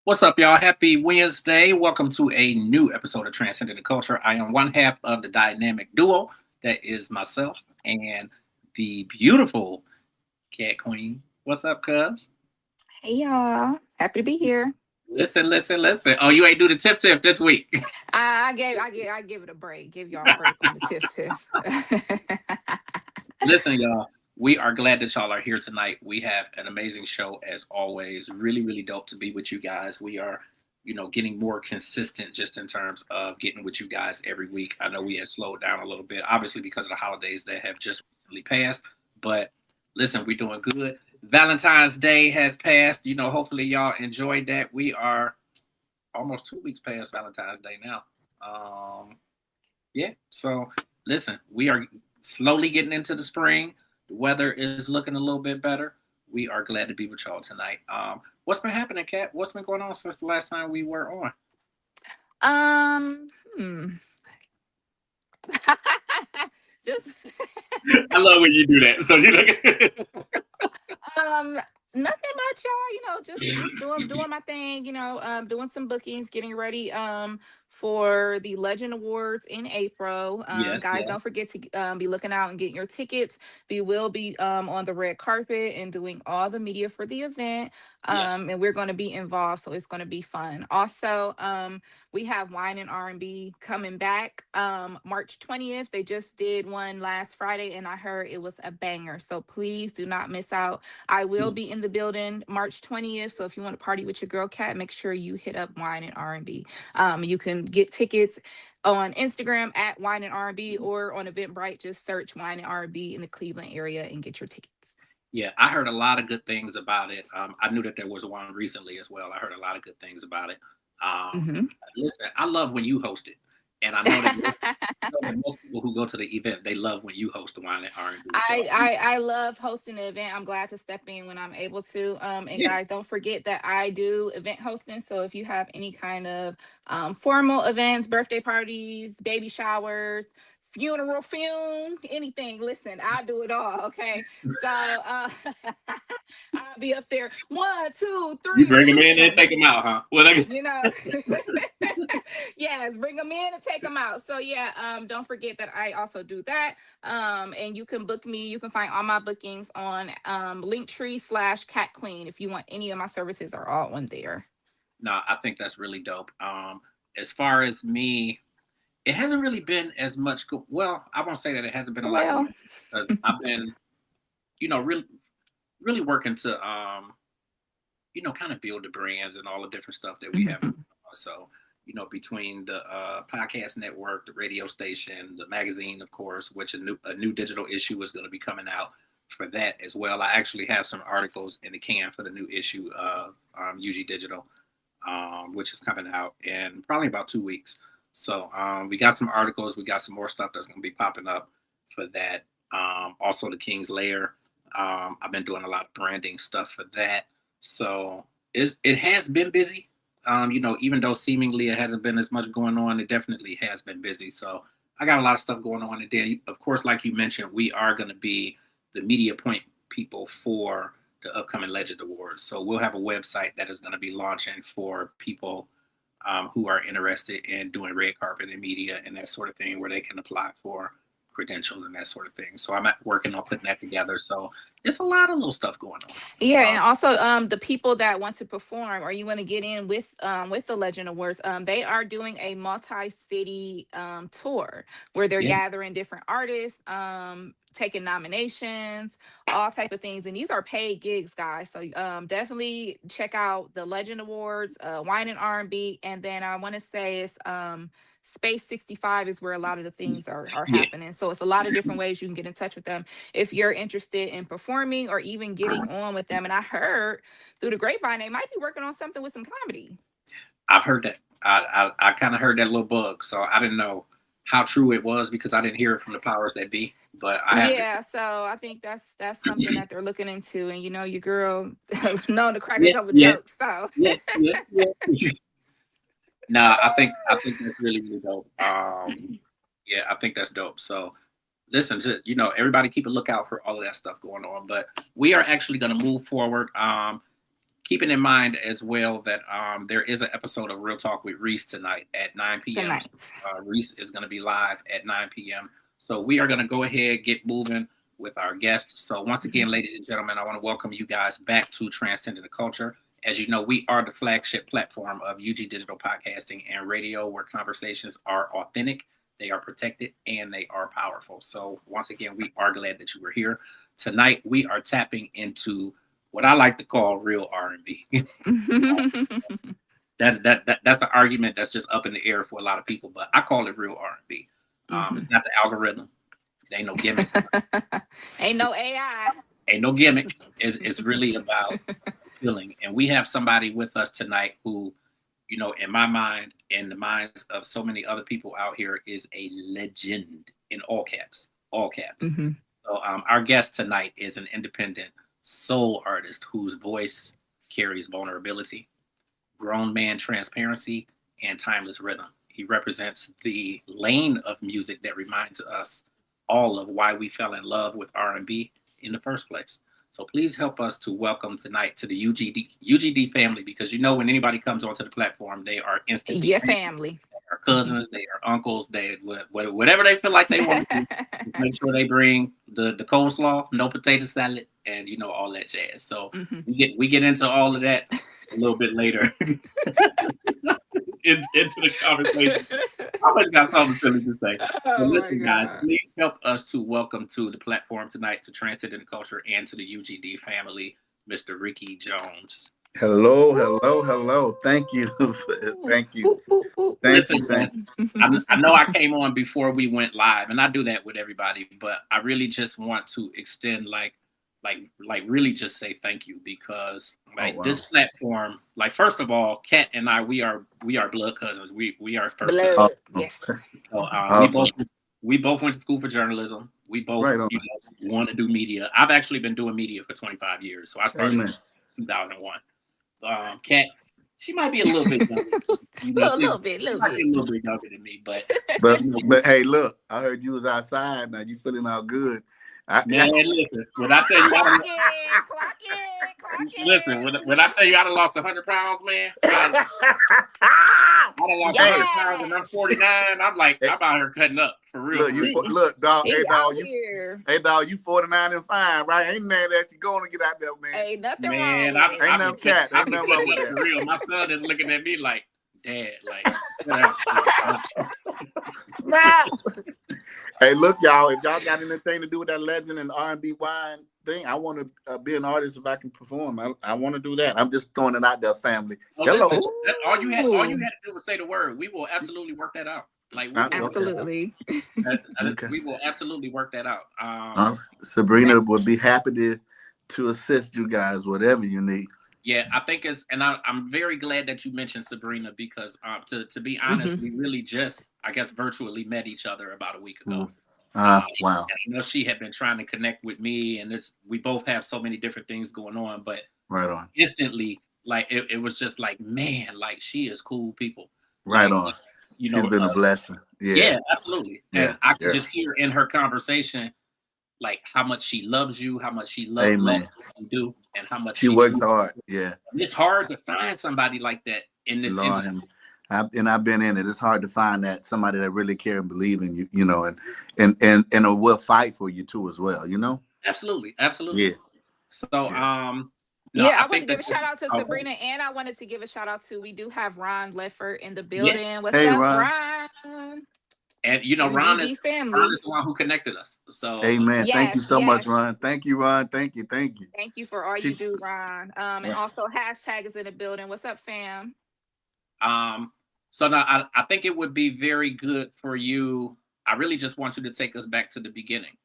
What's up, y'all? Happy Wednesday. Welcome to a new episode of Transcending the Culture. I am one half of the dynamic duo that is myself and the beautiful Cat Queen. What's up, cuz? Hey y'all, happy to be here. Listen. Oh, you ain't do the tip this week. I give it a break. Give y'all a break on the tiff. Listen, y'all. We are glad that y'all are here tonight. We have an amazing show as always. Really, really dope to be with you guys. We are, getting more consistent just in terms of getting with you guys every week. I know we had slowed down a little bit, obviously because of the holidays that have just recently passed. But listen, we're doing good. Valentine's Day has passed. Hopefully y'all enjoyed that. We are almost 2 weeks past Valentine's Day now. Yeah. So listen, we are slowly getting into the spring. The weather is looking a little bit better. We are glad to be with y'all tonight. What's been happening, Kat? What's been going on since the last time we were on? Just I love when you do that. So nothing much, y'all. Just doing my thing. Doing some bookings, getting ready for the Legend Awards in April. Yes, Guys, yes. don't forget to be looking out and getting your tickets. We will be on the red carpet and doing all the media for the event. Yes. And we're going to be involved, so it's going to be fun. Also, we have Wine and R&B coming back March 20th. They just did one last Friday, and I heard it was a banger. So please do not miss out. I will be in the building March 20th. So if you want to party with your girl Cat, make sure you hit up Wine and R&B. You can get tickets on Instagram at Wine and R&B, or on Eventbrite. Just search Wine and R&B in the Cleveland area and get your tickets. Yeah, I heard a lot of good things about it. I knew that there was one recently as well. I heard a lot of good things about it. Listen, I love when you host it. And I know that most people who go to the event, they love when you host the Wine and R&B. I love hosting the event. I'm glad to step in when I'm able to. Guys, don't forget that I do event hosting. So if you have any kind of formal events, birthday parties, baby showers, funeral, anything, listen, I do it all. Okay. So I'll be up there. 1, 2, 3. You bring them in and take them out, huh? Yes, bring them in and take them out. So yeah, don't forget that I also do that. And you can book me. You can find all my bookings on Linktree/Cat Queen. If you want any of my services, are all on there. No, I think that's really dope. As far as me, it hasn't really been as much. Well, I won't say that it hasn't been a lot. I've been, really working to, kind of build the brands and all the different stuff that we have. So, between the podcast network, the radio station, the magazine, of course, which a new digital issue is going to be coming out for that as well. I actually have some articles in the can for the new issue of UG Digital, which is coming out in probably about 2 weeks. So we got some articles. We got some more stuff that's going to be popping up for that. Also, the King's Lair. I've been doing a lot of branding stuff for that. So it has been busy. Even though seemingly it hasn't been as much going on, it definitely has been busy. So I got a lot of stuff going on. And then, of course, like you mentioned, we are going to be the media point people for the upcoming Legend Awards. So we'll have a website that is going to be launching for people who are interested in doing red carpet and media and that sort of thing, where they can apply for credentials and that sort of thing. So I'm working on putting that together. So it's a lot of little stuff going on. Yeah, and also the people that want to perform or you want to get in with the Legend Awards, they are doing a multi-city tour where they're Yeah. gathering different artists, taking nominations, all type of things. And these are paid gigs, guys. So definitely check out the Legend Awards, Wine and R&B, and then I want to say it's Space 65 is where a lot of the things are Yeah. happening. So it's a lot of different ways you can get in touch with them if you're interested in performing or even getting on with them. And I heard through the grapevine they might be working on something with some comedy. I've heard that. I kind of heard that little bug, so I didn't know how true it was because I didn't hear it from the powers that be. But I have. Yeah, so I think that's something that they're looking into. And your girl known to crack a Yeah, couple yeah, jokes. So yeah. No, I think that's really dope. Yeah, I think that's dope. So listen, everybody keep a lookout for all of that stuff going on. But we are actually going to move forward. Keeping in mind as well that there is an episode of Real Talk with Reese tonight at 9 p.m. tonight. Reese is going to be live at 9 p.m. So we are going to go ahead, get moving with our guests. So once again, ladies and gentlemen, I want to welcome you guys back to Transcending the Culture. As you know, we are the flagship platform of UG Digital Podcasting and Radio, where conversations are authentic, they are protected, and they are powerful. So once again, we are glad that you were here. Tonight, we are tapping into what I like to call real R&B. That's the argument that's just up in the air for a lot of people, but I call it real R&B. It's not the algorithm. It ain't no gimmick. Ain't no AI. Ain't no gimmick. It's really about feeling. And we have somebody with us tonight who, in my mind, in the minds of so many other people out here, is a legend in all caps. All caps. So our guest tonight is an independent soul artist whose voice carries vulnerability, grown man transparency, and timeless rhythm. He represents the lane of music that reminds us all of why we fell in love with R&B in the first place. So please help us to welcome tonight to the UGD family, because when anybody comes onto the platform, they are instantly your family. They are cousins, they are uncles, they whatever they feel like they want to do. Make sure they bring the coleslaw, no potato salad, and all that jazz. So we get into all of that a little bit later into the conversation. I always got something silly to say. So listen, guys, please help us to welcome to the platform tonight to Transcending the Culture and to the UGD family, Mr. Ricky Jones. Hello. Thank you. Thank you. I know I came on before we went live, and I do that with everybody, but I really just want to extend like really just say thank you, because this platform, first of all, Kat and I, we are blood cousins. We are first blood. Yes. So we both went to school for journalism. We both want to do media. I've actually been doing media for 25 years. So I started in 2001. Kat, she might be a little bit younger. A little bit younger than me, but hey, look, I heard you was outside. Now you feeling all good. Man, listen, when I tell you, clock listen, when I tell you I done lost 100 pounds, man, I done lost 100 pounds and I'm 49. I'm out here cutting up for real. Look, dog. Hey, dog, you 49 and fine, right? Ain't nothing that you going to get out there, man. Ain't nothing wrong. Ain't no cat. Ain't nothing wrong with that. For real. My son is looking at me like, Dad, snap. Hey, look, y'all. If y'all got anything to do with that legend and R&B wine thing, I want to be an artist if I can perform. I want to do that. I'm just throwing it out there, family. Hello. That's all you had to do was say the word. We will absolutely work that out. Absolutely. We will absolutely work that out. Sabrina would be happy to assist you guys, whatever you need. Yeah, I think I'm very glad that you mentioned Sabrina, because to be honest, we really just, I guess, virtually met each other about a week ago. Wow. She had been trying to connect with me, and we both have so many different things going on, but right on. Instantly, it was just man, she is cool people. Right on. She's been a blessing. Yeah, absolutely. And I could just hear in her conversation how much she loves you, how much she loves what you do, and how much she works hard. Yeah, it's hard to find somebody like that in this industry. I've been in it. It's hard to find that somebody that really care and believe in you, you know, and will fight for you too as well, you know. Absolutely, absolutely. Yeah. So, Yeah. no, Yeah, I I want think to that. give a shout out to Oh, Sabrina, and I wanted to give a shout out to, we do have Ron Leffert in the yeah, building. What's Hey, up, Ron. Ron? and you know, MGB Ron is family. the one who connected us. So, Amen. Thank you Yes, so much, yes. Ron. Thank you, Ron. Thank you. Thank you. Thank you for all you She, do, Ron. And also hashtag is in the building. What's up, fam? um, so now I think it would be very good for you. I really just want you to take us back to the beginning.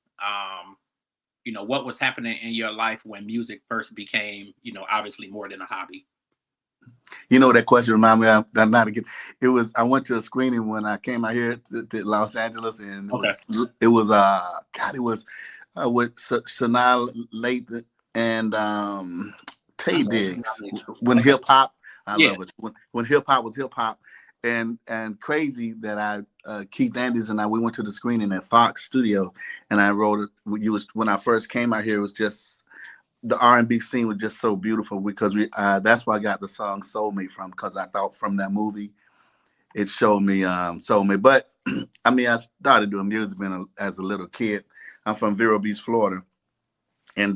You know, what was happening in your life when music first became, you know, obviously more than a hobby. You know, that question reminded me of not again. It was, I went to a screening when I came out here to Los Angeles, and Okay. it was God, it was with Sanaa Lathan and I Tay know it's Diggs. not When okay. hip hop, I Yeah. love it. When hip hop was hip hop, and crazy that Keith Andrews and I, we went to the screening at Fox Studio, and I wrote it. When I first came out here, it was just, the R&B scene was just so beautiful, because that's where I got the song Soulmate from, because I thought from that movie it showed me Soulmate. But I mean, I started doing music as a little kid. I'm from Vero Beach, Florida, and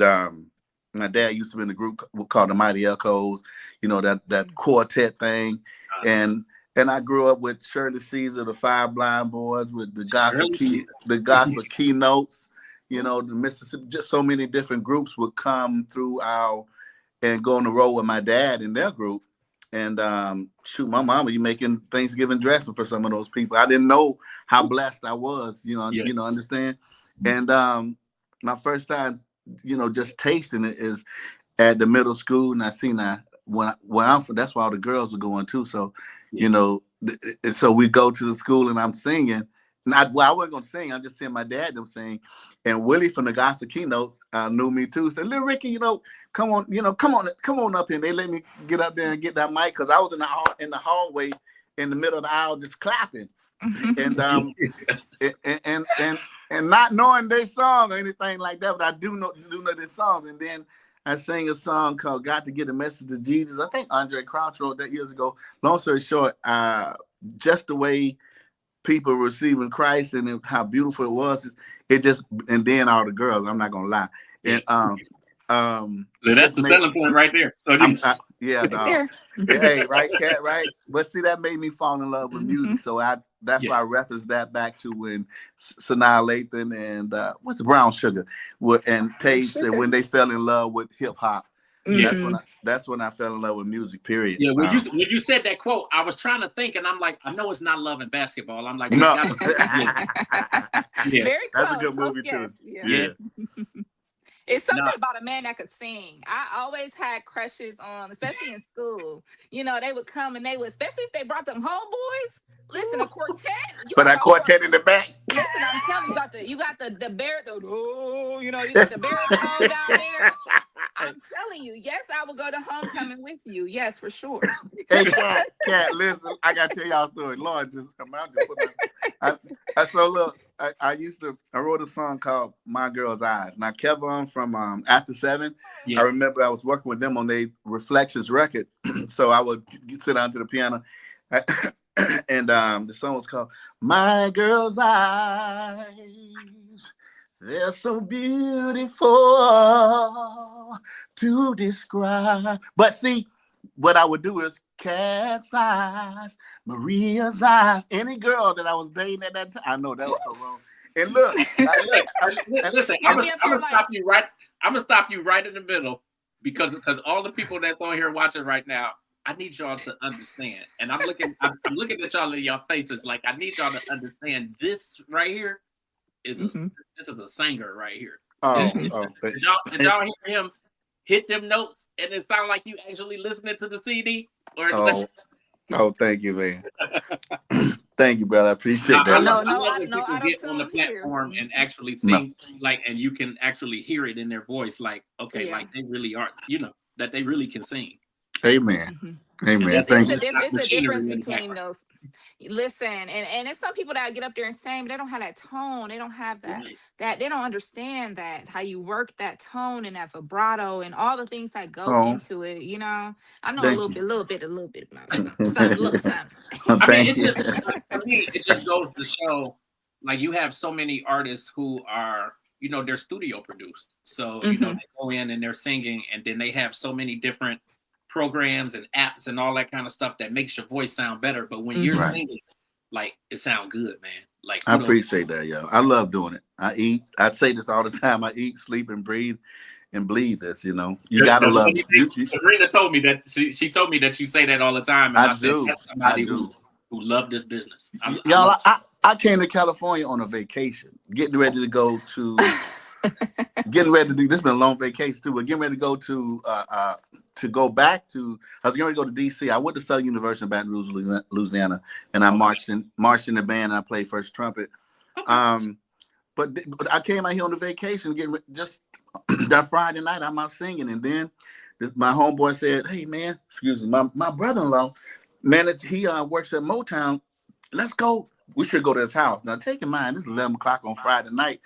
my dad used to be in a group called the Mighty Echoes, you know, that quartet thing, and I grew up with Shirley Caesar, the Five Blind Boys, with the gospel keynotes. You know, the Mississippi, just so many different groups would come through and go on the road with my dad in their group. And shoot, my mama, you making Thanksgiving dressing for some of those people. I didn't know how blessed I was, Yeah. Understand? And my first time, just tasting it is at the middle school, and I seen that where I'm from, that's where all the girls were going too. So, so we go to the school and I'm singing. I wasn't gonna sing. I'm just seeing my dad them sing, and Willie from the Gospel Keynotes knew me too. Said, "Little Ricky, come on up here." And they let me get up there and get that mic, because I was in the hallway in the middle of the aisle just clapping, and and not knowing their song or anything like that, but I do know their songs. And then I sang a song called "Got to Get a Message to Jesus." I think Andre Crouch wrote that years ago. Long story short, just the way people receiving Christ and how beautiful it was, and then all the girls, I'm not gonna lie. And so that's the selling point right there. So yeah, right dog. there. Hey, right, Kat, right. But see, that made me fall in love with music. So that's why I referenced that back to when Sanaa Lathan and what's the Brown Sugar and Tay said when they fell in love with hip hop. That's when I fell in love with music. Period. Yeah, when you said that quote, I was trying to think, and I'm like, I know it's not Love and Basketball. I'm like, no. Very close. That's a good movie too. Yeah. It's something about a man that could sing. I always had crushes on, especially in school. They would come and especially if they brought them homeboys. Listen, a quartet. But that quartet in the back. Listen, I'm telling you, you got the baritone. Oh, you got the baritone down there. I'm telling you, yes, I will go to homecoming with you. Yes, for sure. Hey, Kat, listen, I gotta tell y'all a story. Lord, just come out. So look, I wrote a song called "My Girl's Eyes." Now, Kevin from After 7, I remember I was working with them on their Reflections record. So I would sit down to the piano, and the song was called "My Girl's Eyes." They're so beautiful to describe. But see, what I would do is Cat's eyes, Maria's eyes, any girl that I was dating at that time. I know that was so wrong. And look, listen, I'm gonna stop you right. I'm gonna stop you right in the middle because all the people that's on here watching right now, I need y'all to understand. And I'm looking at y'all in your faces like I need y'all to understand this right here. This is a singer right here. Did y'all hear him hit them notes and it sound like you actually listening to the CD? Thank you, man. Thank you, brother. I appreciate that. I love when people get on the platform and actually sing and you can actually hear it in their voice, like like they really are, that they really can sing. Amen. Amen. It's a difference between those. Listen, and it's some people that get up there and sing, but they don't have that tone. They don't have that they don't understand that how you work that tone and that vibrato and all the things that go into it. I know a little bit about something. I mean, Thank you. for me, it just goes to show, like, you have so many artists who are, they're studio produced. So, Hmm. they go in and they're singing, and then they have so many different programs and apps and all that kind of stuff that makes your voice sound better. But when you're Right. singing, like, it sounds good, man. Like, I kudos. appreciate that, yo. I love doing it. I say this all the time. I eat, sleep, and breathe and bleed this. You gotta love it. Sabrina told me that she told me that you say that all the time, and I said do. that's I somebody do. who loved this business. Y'all, I came to California on a vacation, getting ready to go to, getting ready to do. This has been a long vacation too, but getting ready to go to go back to. I was getting ready to go to D.C. I went to Southern University in Baton Rouge, Louisiana, and I marched in the band. And I played first trumpet. But I came out here on the vacation, getting just that Friday night. I'm out singing, and then my homeboy said, "Hey man, excuse me, my brother-in-law, man, he works at Motown. Let's go. We should go to his house." Now, take in mind, this is 11 o'clock on Friday night.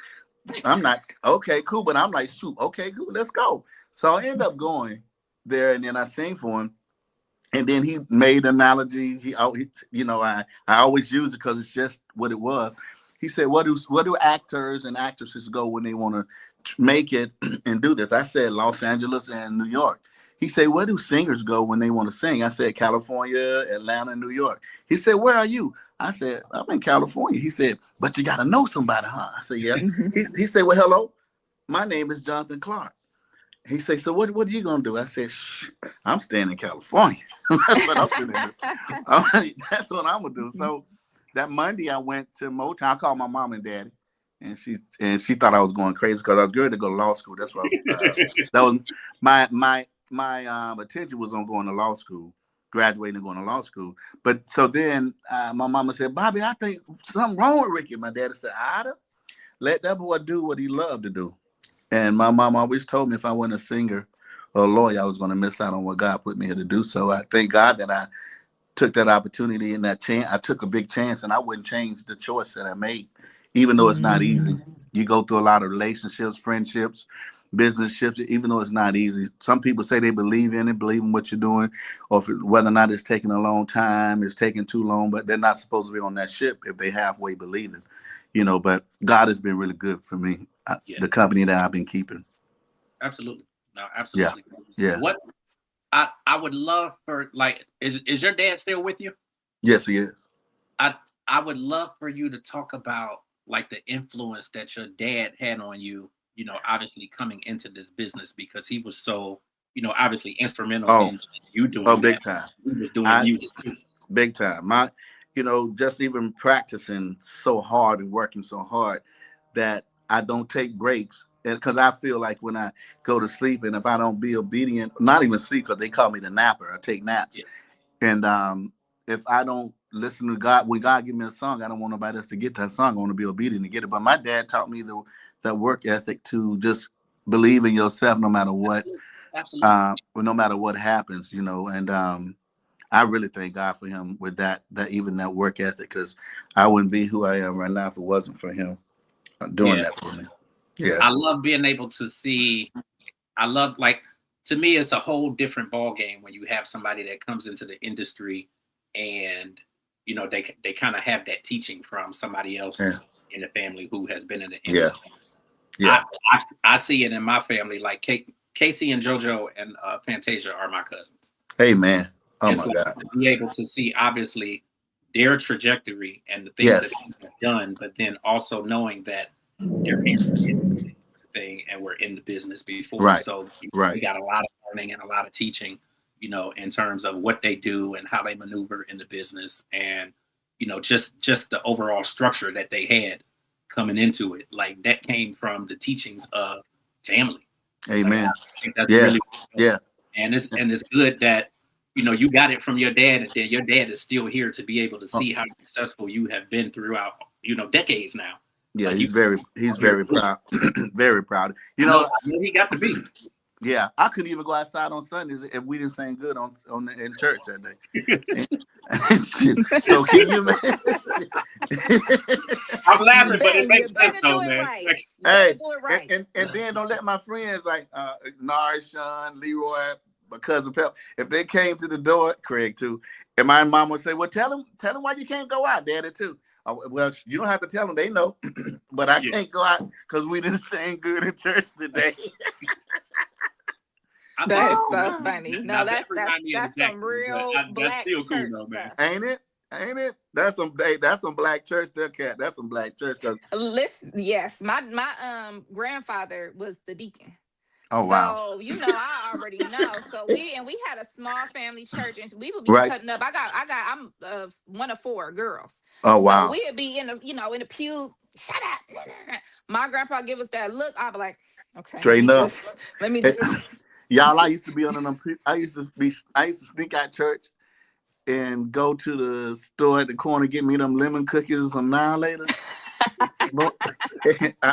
I'm not, okay, cool. But I'm like, shoot, okay, cool, let's go. So I end up going there, and then I sing for him. And then he made an analogy. I always use it because it's just what it was. He said, where do actors and actresses go when they want to make it and do this? I said, Los Angeles and New York. He said, where do singers go when they want to sing? I said, California, Atlanta, New York. He said, where are you? I said, I'm in California. He said, but you got to know somebody, huh? I said, yeah. He said, well, hello, my name is Jonathan Clark. He said, so what are you going to do? I said, shh, I'm staying in California. That's what I'm going to do. That's what I'm going to do. So that Monday I went to Motown. I called my mom and daddy. And she thought I was going crazy because I was going to go to law school. That's what that was my attention was on going to law school, graduating and going to law school. But so then my mama said, Bobby, I think something wrong with Ricky. My daddy said, Ida, let that boy do what he loved to do. And my mom always told me if I wasn't a singer or a lawyer, I was going to miss out on what God put me here to do. So I thank God that I took that opportunity and that chance. I took a big chance, and I wouldn't change the choice that I made, even though it's not easy. You go through a lot of relationships, friendships, business shifts, even though it's not easy. Some people say they believe in it, believe in what you're doing, or whether or not it's taking a long time, it's taking too long, but they're not supposed to be on that ship if they halfway believe it. But God has been really good for me, the company that I've been keeping. Absolutely. No, absolutely. Yeah. What I would love for, like, is your dad still with you? Yes, he is. I would love for you to talk about, like, the influence that your dad had on you, obviously coming into this business, because he was so, obviously instrumental in you doing big that. time. He was doing music too. Big time. Just even practicing so hard and working so hard that I don't take breaks. Because I feel like when I go to sleep, and if I don't be obedient, not even sleep, because they call me the napper, I take naps. Yeah. And if I don't listen to God, when God give me a song, I don't want nobody else to get that song. I want to be obedient to get it. But my dad taught me that work ethic to just believe in yourself no matter what. Absolutely. No matter what happens, and I really thank God for him with that even that work ethic, because I wouldn't be who I am right now if it wasn't for him doing that for me. Yeah. I love being able to see. To me, it's a whole different ball game when you have somebody that comes into the industry and, they kind of have that teaching from somebody else in the family who has been in the industry. Yeah. I see it in my family. Like Casey and JoJo and Fantasia are my cousins. Hey, man. Oh, it's my God. To be able to see, obviously, their trajectory and the things that they've done, but then also knowing that their parents did the thing and were in the business before. Right. So we got a lot of learning and a lot of teaching, in terms of what they do and how they maneuver in the business, and, just the overall structure that they had coming into it. Like, that came from the teachings of family. Amen. I think that's really cool. Yeah. And it's good that, you got it from your dad, and then your dad is still here to be able to see how successful you have been throughout, decades now. Yeah, he's very proud. Very proud. I know he got to be. Yeah, I couldn't even go outside on Sundays if we didn't sing good in church that day. So can you imagine? I'm laughing, but it makes sense though, man. Right. Hey, and then don't let my friends like Narshawn, Leroy, my cousin Pep, if they came to the door, Craig too, and my mom would say, "Well, tell them why you can't go out, Daddy too." Well, you don't have to tell them; they know. But I can't go out because we didn't sing good in church today. That is so funny. Now No, that's some real that's black still church cool, though, man. stuff. Ain't it? That's some black church there, cat. That's some black church. Listen, yes, my grandfather was the deacon. Oh wow. So I already know. So we had a small family church, and we would be Right. cutting up. I'm one of 4 girls. Oh wow. So we'd be in the pew. Shut up. My grandpa give us that look. I'd be like, okay, straighten up. Let me just. Y'all, I used to be on them. I used to sneak out church and go to the store at the corner, get me them lemon cookies some now later.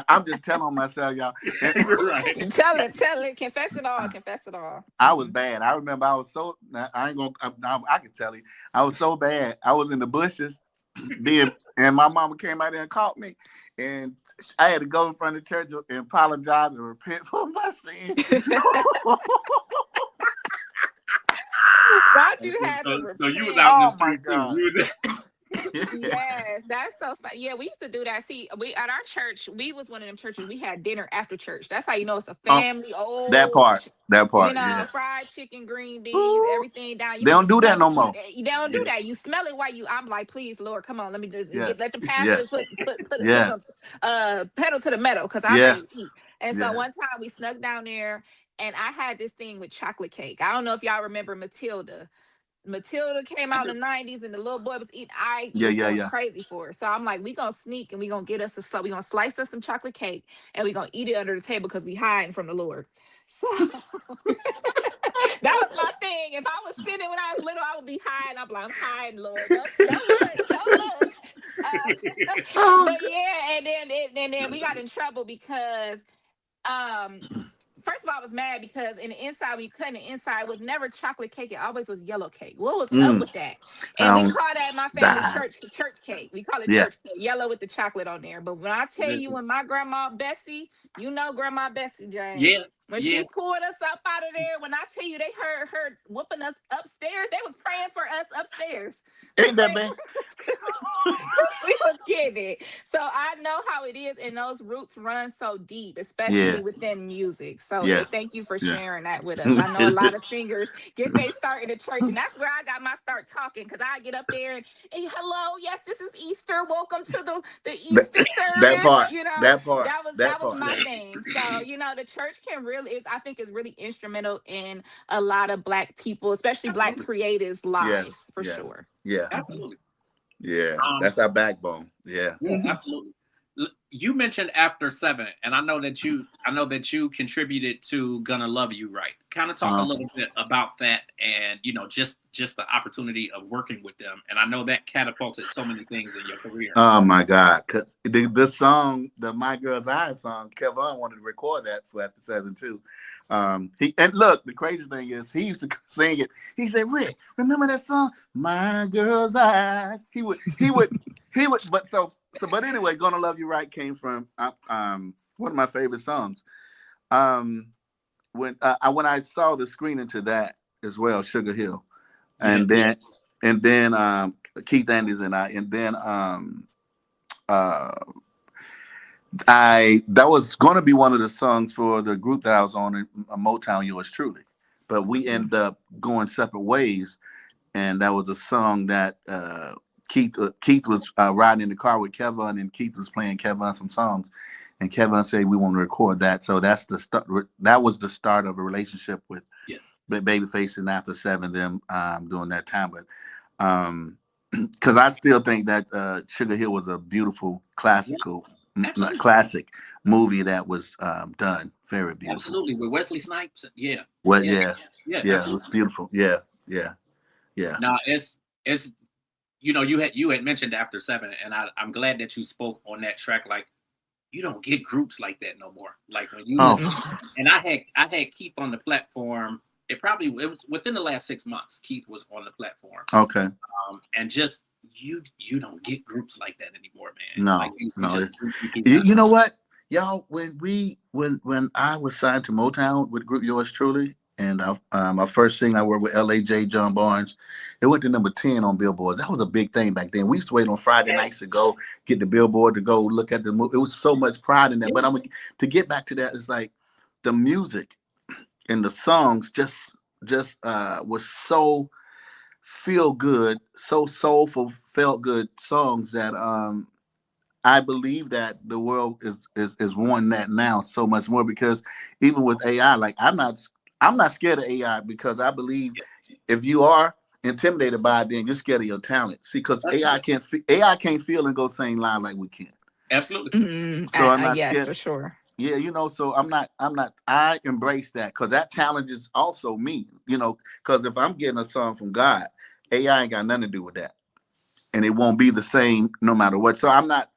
I'm just telling myself, y'all. Right. Tell it, confess it all. I was bad. I remember I was so, I ain't gonna, I can tell you, I was so bad. I was in the bushes, and my mama came out there and caught me, and I had to go in front of the church and apologize and repent for my sins. Why'd you have to repent? So you was out in the street too. Yes, that's so fun. Yeah, we used to do that. See, we at our church, we was one of them churches. We had dinner after church. That's how you know it's a family. That part. Fried chicken, green beans, everything down. They don't do that no more. They don't do that. You smell it while I'm like, please, Lord, come on, let me just let the pastor put some pedal to the metal because I'm ready to eat. And so one time we snuck down there, and I had this thing with chocolate cake. I don't know if y'all remember Matilda. Matilda came out in the 90s, and the little boy was eating. I was going crazy for her. So I'm like, we gonna sneak and we gonna get us we gonna slice us some chocolate cake, and we gonna eat it under the table because we hiding from the Lord. So that was my thing. If I was sitting when I was little, I would be hiding. I'm like, I'm hiding, Lord. Don't look. But yeah, and then we got in trouble because first of all, I was mad because in the inside, when you cut the inside, it was never chocolate cake. It always was yellow cake. What was up with that? And we call that in my family church cake. We call it church cake, yellow with the chocolate on there. But when I tell you, when my grandma Bessie, Grandma Bessie, James. When she pulled us up out of there, when I tell you they heard her whooping us upstairs, they was praying for us upstairs. Ain't that bad? We was getting it. So I know how it is, and those roots run so deep, especially within music. So thank you for sharing that with us. I know a lot of singers get their start in the church, and that's where I got my start talking, because I get up there and, hey, hello, yes, this is Easter. Welcome to the Easter service. That part. That was my thing. So the church can really I think is really instrumental in a lot of Black people, especially Black creatives' lives, for sure. Yeah, absolutely. Yeah, that's our backbone. Yeah, absolutely. You mentioned After 7, and I know that you contributed to Gonna Love You Right. Kind of talk a little bit about that, and just the opportunity of working with them. And I know that catapulted so many things in your career. Oh my God, because the song, the My Girl's Eyes song, Kevin wanted to record that for After 7 too. And look, the crazy thing is he used to sing it. He said, "Rick, remember that song, My Girl's Eyes?" He would. But anyway, Gonna Love You Right came from one of my favorite songs. When I saw the screening to that as well, Sugar Hill, and then Keith Andrews and I, and then that was going to be one of the songs for the group that I was on in Motown, Yours Truly, but we ended up going separate ways, and that was a song that Keith was riding in the car with Kevin, and Keith was playing Kevin some songs, and Kevin said we want to record that. So that's the start. That was the start of a relationship with Babyface and After 7 them during that time. But because I still think that Sugar Hill was a beautiful classic movie that was done very beautiful. Absolutely, with Wesley Snipes. It was beautiful. Yeah. Now it's you had mentioned After 7, and I'm glad that you spoke on that track. Like, you don't get groups like that no more. Like when you and I had Keith on the platform. It was within the last 6 months. Keith was on the platform. Okay. And just you don't get groups like that anymore, man. No, like, no. You know what, y'all? When I was signed to Motown with Group Yours Truly, And my first single, I worked with L.A.J. John Barnes. It went to number 10 on Billboards. That was a big thing back then. We used to wait on Friday nights to go get the Billboard to go look at the movie. It was so much pride in that. But to get back to that, it's like the music and the songs just was so feel good, so soulful, felt good songs that I believe that the world is wanting that now so much more, because even with AI, like I'm not scared of AI, because I believe if you are intimidated by it, then you're scared of your talent. See, because AI can't feel and go sing live like we can. Absolutely. So I'm not Yes, scared. for sure. Yeah, so I embrace that, because that challenges also me, because if I'm getting a song from God, AI ain't got nothing to do with that. And it won't be the same no matter what. So I'm not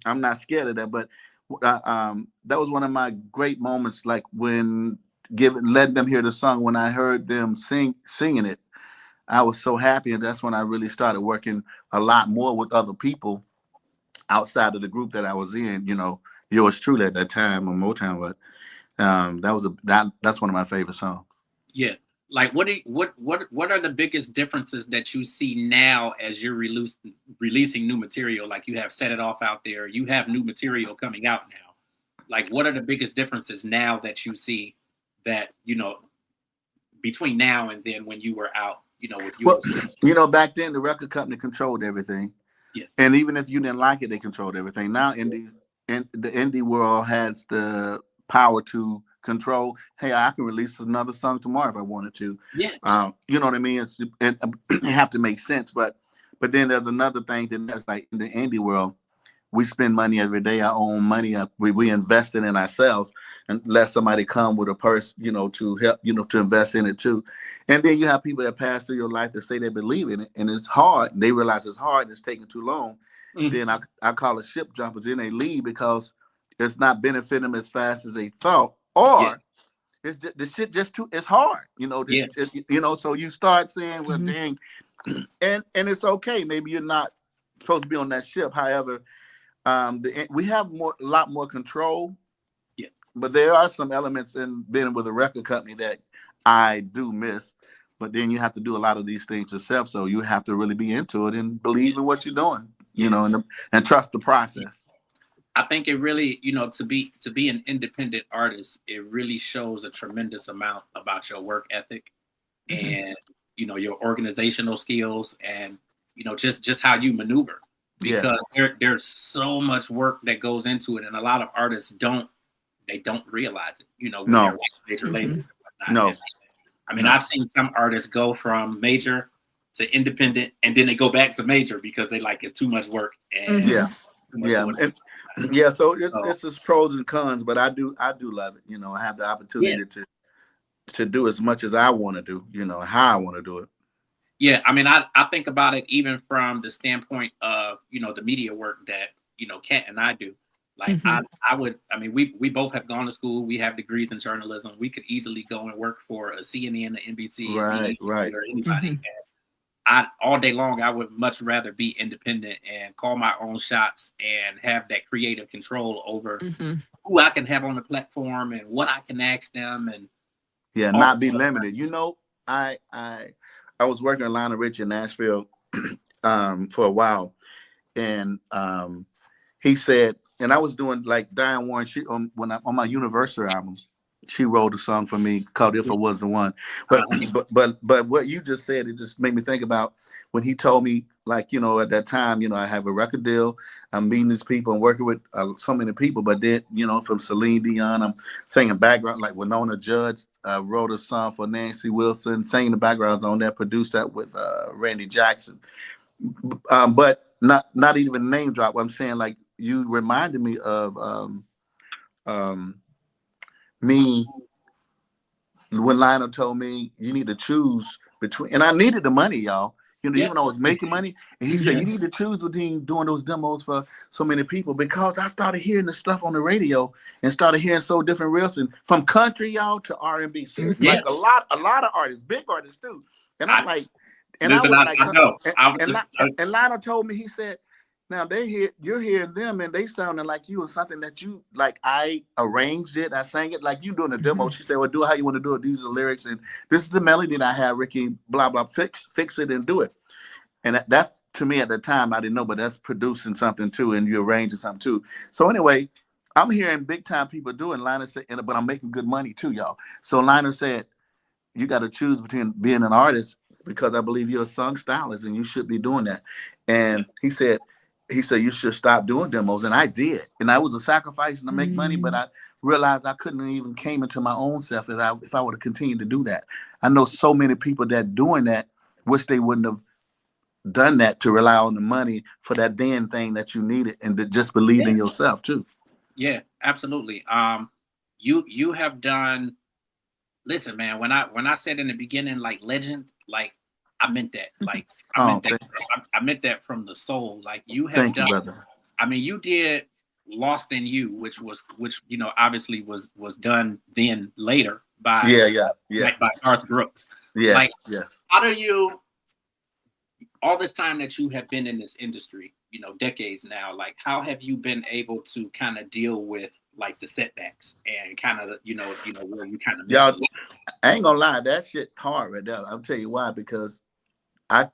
I'm not scared of that. But that was one of my great moments, like when letting them hear the song. When I heard them singing it, I was so happy, and that's when I really started working a lot more with other people outside of the group that I was in. Yours truly at that time on Motown, but that's one of my favorite songs. Yeah. Like what are the biggest differences that you see now as you're releasing new material? Like you have Set It Off out there, you have new material coming out now. Like what are the biggest differences now that you see that, between now and then when you were out, with yours? Well, back then the record company controlled everything. Yeah. And even if you didn't like it, they controlled everything. Now the indie world has the power to control. Hey, I can release another song tomorrow if I wanted to. Yeah. You know what I mean? It have to make sense. But then there's another thing that's like in the indie world. We spend money every day, our own money. We invest it in ourselves, and let somebody come with a purse, to help, to invest in it too. And then you have people that pass through your life that say they believe in it, and it's hard. And they realize it's hard and it's taking too long. Then I call it ship jumpers. Then they leave because it's not benefiting them as fast as they thought, or it's the shit just too. It's hard, So you start saying, "Well, dang," and it's okay. Maybe you're not supposed to be on that ship. However, we have a lot more control. Yeah. But there are some elements in being with a record company that I do miss. But then you have to do a lot of these things yourself, so you have to really be into it and believe in what you're doing, and trust the process. I think it really, to be an independent artist, it really shows a tremendous amount about your work ethic and your organizational skills and just how you maneuver, because there's so much work that goes into it, and a lot of artists don't realize it, when they're with major labels and whatnot. I've seen some artists go from major to independent, and then they go back to major because they like it's too much work. And so it's just pros and cons, but I do love it. I have the opportunity to do as much as I want to do, how I want to do it. Yeah, I think about it even from the standpoint of, the media work that, Kat and I do. Like we both have gone to school. We have degrees in journalism. We could easily go and work for a CNN, a NBC, right. or anybody. All day long, I would much rather be independent and call my own shots and have that creative control over who I can have on the platform and what I can ask them, and not be limited. I was working with Lionel Richie in Nashville for a while, and he said, and I was doing like Diane Warren. She on my Universal album, she wrote a song for me called "If I Was the One." But what you just said, it just made me think about when he told me, like, at that time, I have a record deal. I'm meeting these people and working with so many people. But then, from Celine Dion, I'm singing background, like Winona Judge wrote a song for Nancy Wilson, singing the backgrounds on that, produced that with Randy Jackson. But not even name drop. I'm saying, like, you reminded me of me when Lionel told me you need to choose between, and I needed the money, y'all. Even though I was making money, and he said you need to choose between doing those demos for so many people, because I started hearing the stuff on the radio and started hearing so different reels, and from country, y'all, to R&B, like a lot of artists, big artists too. And I'm like, and I was like, and Lionel told me, he said, Now you're hearing them, and they sounding like you and something that you like. I arranged it, I sang it like you doing a demo. She said, "Well, do it how you want to do it. These are the lyrics, and this is the melody that I have. Ricky, blah blah, fix it and do it." And that's to me at the time I didn't know, but that's producing something too, and you arranging something too. So anyway, I'm hearing big time people doing. Liner said, but I'm making good money too, y'all. So Liner said, you got to choose between being an artist because I believe you're a song stylist and you should be doing that. And he said you should stop doing demos, and I did, and I was a sacrifice to make money, but I realized I couldn't even came into my own self if I would have continued to do that. I know so many people that doing that wish they wouldn't have done that to rely on the money for that then thing that you needed and to just believe in yourself too. Yeah, absolutely. You have done. Listen, man. When I said in the beginning, like legend, like I meant that. Like I meant that from the soul. Like you have done. You, brother. I mean, you did "Lost in You," which obviously was done then later by by Garth Brooks. Yes, like, yes. How do you? All this time that you have been in this industry, decades now, like how have you been able to kind of deal with like the setbacks and kind of, where you kind of y'all, I ain't gonna lie, that shit hard right there. I'll tell you why, because I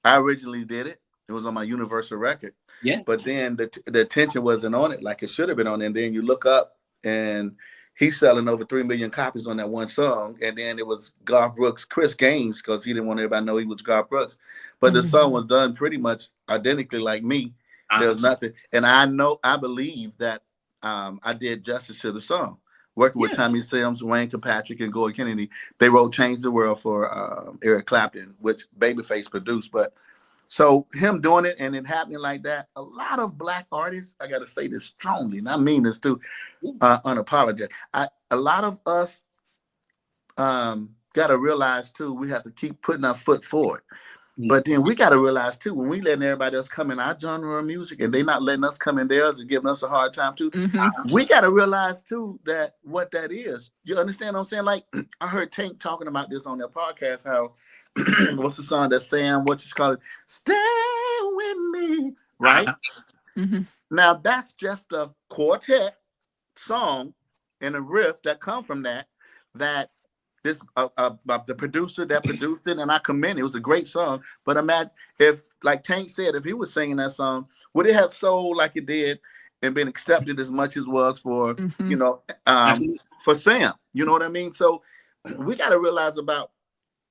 originally did it. It was on my Universal record. Yeah. But then the attention wasn't on it like it should have been on it. And then you look up and he's selling over 3 million copies on that one song. And then it was Garth Brooks, Chris Gaines, because he didn't want everybody to know he was Garth Brooks. But the song was done pretty much identically like me. There was nothing. And I believe that I did justice to the song. Working with Tommy Sims, Wayne Kilpatrick, and Gordon Kennedy. They wrote Change the World for Eric Clapton, which Babyface produced. But so him doing it and it happening like that, a lot of Black artists, I got to say this strongly, and I mean this too, unapologetic. A lot of us got to realize too, we have to keep putting our foot forward. But then we got to realize too, when we letting everybody else come in our genre of music and they not letting us come in theirs and giving us a hard time too, we got to realize too that what that is. You understand what I'm saying? Like I heard Tank talking about this on their podcast, how what's the song that Sam, what you call it? Stay with me, right? Now that's just a quartet song and a riff that come from that this the producer that produced it, and I commend it. It was a great song. But imagine if, like Tank said, if he was singing that song, would it have sold like it did and been accepted as much as it was for for Sam? You know what I mean? So we got to realize about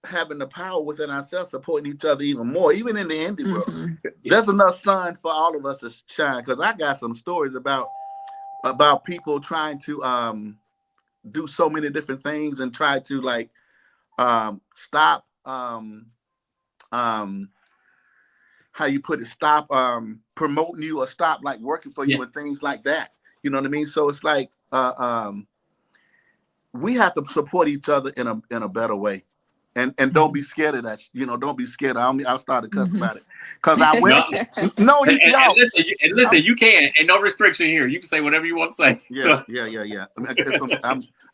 having the power within ourselves, supporting each other even more, even in the indie world. There's enough sun for all of us to shine. Because I got some stories about people trying to do so many different things and try to like stop how you put it, stop promoting you or stop like working for you and things like that. You know what I mean? So it's like we have to support each other in a better way. And don't be scared of that. Don't be scared. I'll start to cuss about it. Because I went. And listen, you can. And no restriction here. You can say whatever you want to say. Yeah.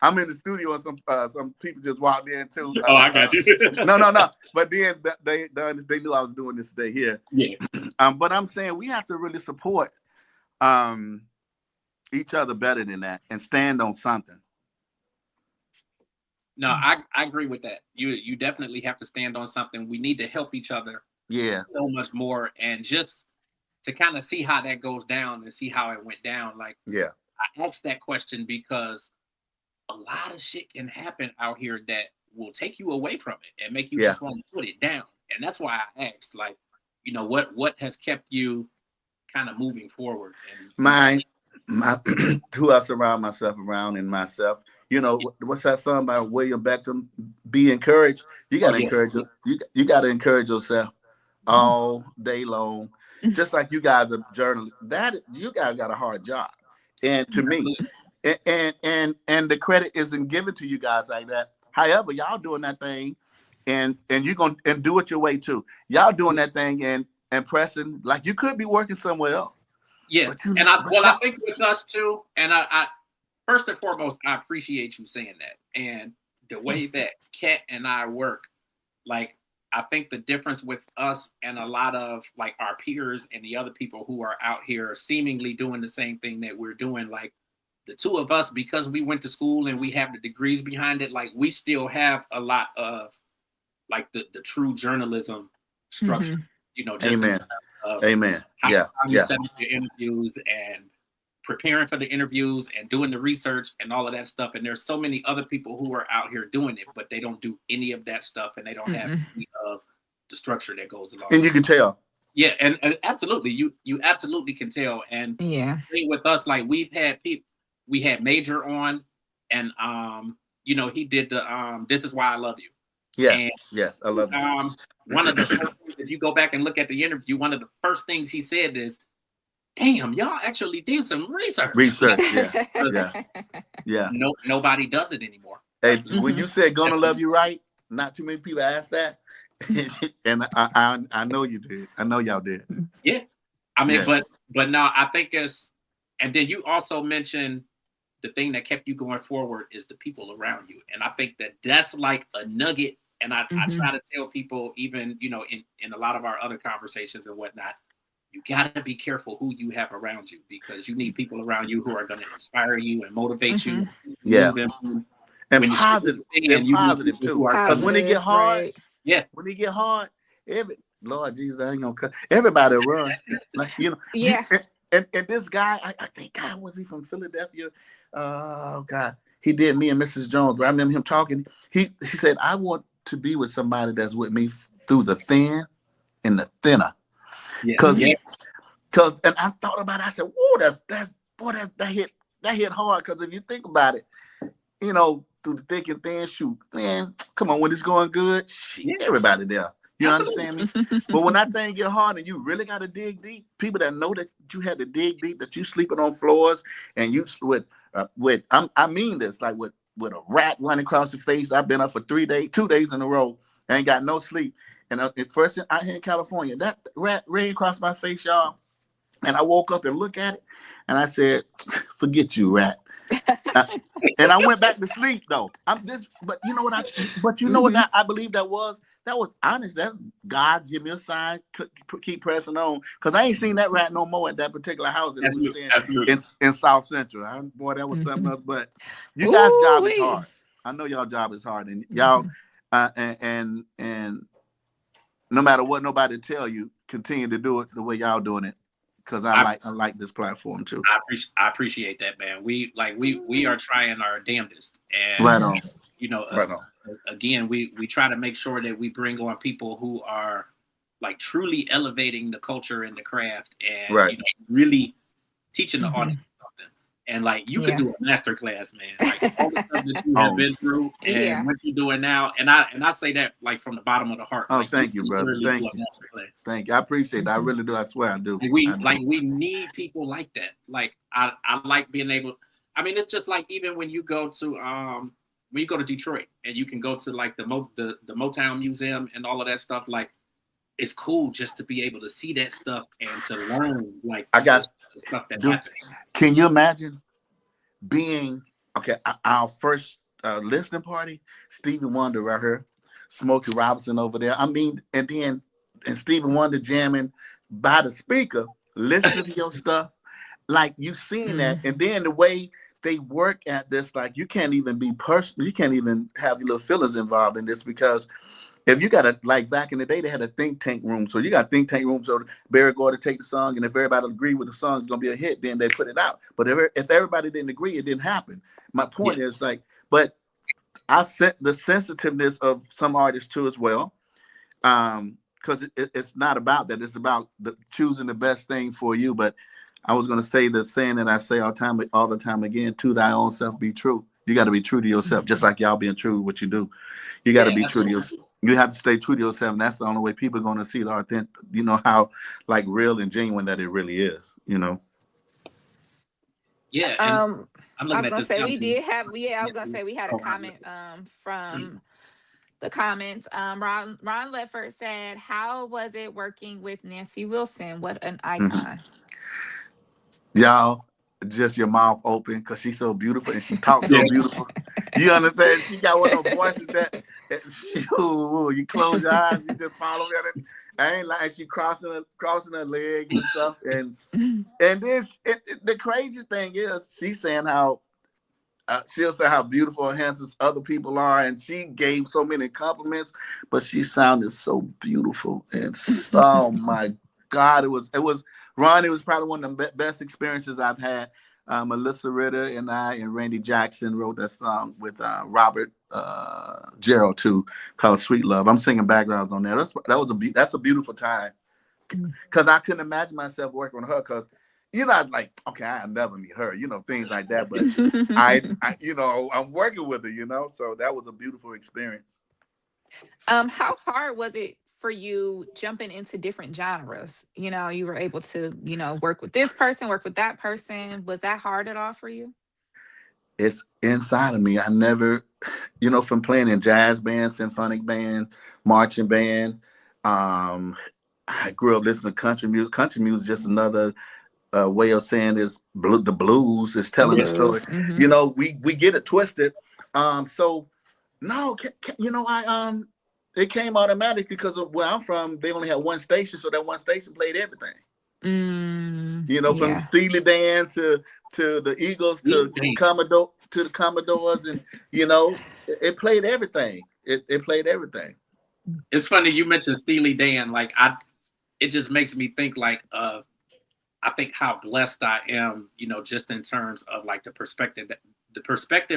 I'm in the studio and some people just walked in too. I got you. No. But then they knew I was doing this today here. Yeah. But I'm saying we have to really support each other better than that and stand on something. No, I agree with that. You definitely have to stand on something. We need to help each other. Yeah. So much more, and just to kind of see how that goes down and see how it went down. Like, I asked that question because a lot of shit can happen out here that will take you away from it and make you just want to put it down. And that's why I asked, like, what has kept you kind of moving forward? And who I surround myself around and myself. What's that song by William Beckham? Be encouraged. You got to encourage you got to encourage yourself all day long. Just like you guys are journalists. That you guys got a hard job. And to me, and the credit isn't given to you guys like that. However, y'all doing that thing and you're gonna and do it your way too. Y'all doing that thing and pressing like you could be working somewhere else. Yeah. I think with us too, and I first and foremost, I appreciate you saying that. And the way that Kat and I work, like I think the difference with us and a lot of like our peers and the other people who are out here seemingly doing the same thing that we're doing, like the two of us, because we went to school and we have the degrees behind it, like we still have a lot of like the true journalism structure, Mm-hmm. you know, just in Amen. terms of Amen. how Yeah. you Yeah. set up your interviews and preparing for the interviews and doing the research and all of that stuff. And there's so many other people who are out here doing it, but they don't do any of that stuff and they don't have any of the structure that goes along. And you can tell. Yeah, and absolutely, you absolutely can tell. And Yeah. with us, like we've had people, we had Major on, and you know, he did the "This Is Why I Love You." Yes. And Yes. I love it. one of the first things, if you go back and look at the interview, one of the first things he said is, "Damn, y'all actually did some research." Research. Yeah. Yeah. Yeah. Nobody does it anymore. Hey, when you said "Gonna Love You Right," not too many people ask that, and I know you did. I know y'all did. Yeah, I mean, Yes. but now I think it's, and then you also mentioned the thing that kept you going forward is the people around you, and I think that that's like a nugget. And I try to tell people, even, you know, in a lot of our other conversations and whatnot, you got to be careful who you have around you, because you need people around you who are going to inspire you and motivate you. Yeah. And when positive. And They're positive too. Because when it get hard, right. yeah, when it get hard, Lord Jesus, I ain't gonna cut. Everybody run. Like, you know. Yeah. And this guy, I think, God, was he from Philadelphia? Oh God, he did Me and Mrs. Jones. But I remember him talking. He said, "I want to be with somebody that's with me through the thin and the thinner." Because and I thought about it. I said, "Whoa, that hit hard." Because if you think about it, you know, through the thick and thin, shoot, man, come on, when it's going good, everybody there. You understand me? But when that thing get hard and you really got to dig deep, people that know that you had to dig deep, that you sleeping on floors and you I mean this, like with a rat running across the face. I've been up for 2 days in a row, ain't got no sleep. And at first out here in California, that rat ran across my face, y'all. And I woke up and looked at it, and I said, "Forget you, rat." And I went back to sleep though. But you know what I believe that was honest. That God give me a sign, keep pressing on, because I ain't seen that rat no more at that particular house that we staying in South Central. Boy, that was something else. But you guys' job is hard. I know y'all job is hard, and y'all and no matter what nobody tell you, continue to do it the way y'all doing it. Because I like this platform too. I appreciate that, man. We are trying our damnedest, and right on. You know, right on. Again, we try to make sure that we bring on people who are like truly elevating the culture and the craft, and you know, really teaching the audience something. And like you could do a master class, man. Like all the stuff that you have been through and what you're doing now. And I say that like from the bottom of the heart. Oh, like, thank you, brother. Thank you. Thank you. I appreciate that. I really do. I swear I do. We need people like that. Like I like being able. I mean, it's just like even when you go to Detroit and you can go to like the Motown Museum and all of that stuff. Like it's cool just to be able to see that stuff and to learn like the stuff that happens. Can you imagine being our first listening party? Stevie Wonder right here, Smokey Robinson over there. I mean, and Stevie Wonder jamming by the speaker, listening to your stuff. Like you seeing that, and then the way they work at this, like you can't even be personal. You can't even have your little feelings involved in this, because if you got like back in the day, they had a think tank room. So you got a think tank room. So Barry Gordy take the song, and if everybody agree with the song, it's gonna be a hit. Then they put it out. But if everybody didn't agree, it didn't happen. My point is like, but I set the sensitiveness of some artists too as well, because it's not about that. It's about choosing the best thing for you. But I was gonna say the saying that I say all the time again: "To thy own self be true." You got to be true to yourself, just like y'all being true to what you do. You got to be true to yourself. You have to stay true to yourself, and that's the only way people are going to see the authentic, you know, how like real and genuine that it really is, you know. Yeah. I was gonna say we had a comment from the comments. Ron Ledford said, "How was it working with Nancy Wilson? What an icon." Y'all, just your mouth open because she's so beautiful and she talks so beautiful. You understand? She got one of those voices that you close your eyes, you just follow it. I ain't like she crossing her legs and stuff. And the crazy thing is, she's saying how she'll say how beautiful and handsome other people are, and she gave so many compliments, but she sounded so beautiful. And oh my God, it was Ron. It was probably one of the best experiences I've had. Melissa Ritter and I and Randy Jackson wrote that song with Robert Gerald too, called "Sweet Love." I'm singing backgrounds on there. That's a beautiful time because I couldn't imagine myself working with her because. Like, okay, I'll never meet her, things like that. But I'm working with her, so that was a beautiful experience. How hard was it for you jumping into different genres? You were able to, work with this person, work with that person. Was that hard at all for you? It's inside of me. I never, from playing in jazz band, symphonic band, marching band. I grew up listening to country music. Country music is just another way of saying is the blues is telling a story. Mm-hmm. We get it twisted. So no, it came automatic because of where I'm from. They only had one station, so that one station played everything. From Steely Dan to the Eagles to the Commodores, and it played everything. It played everything. It's funny you mentioned Steely Dan. Like it just makes me think like I think how blessed I am, just in terms of like the perspective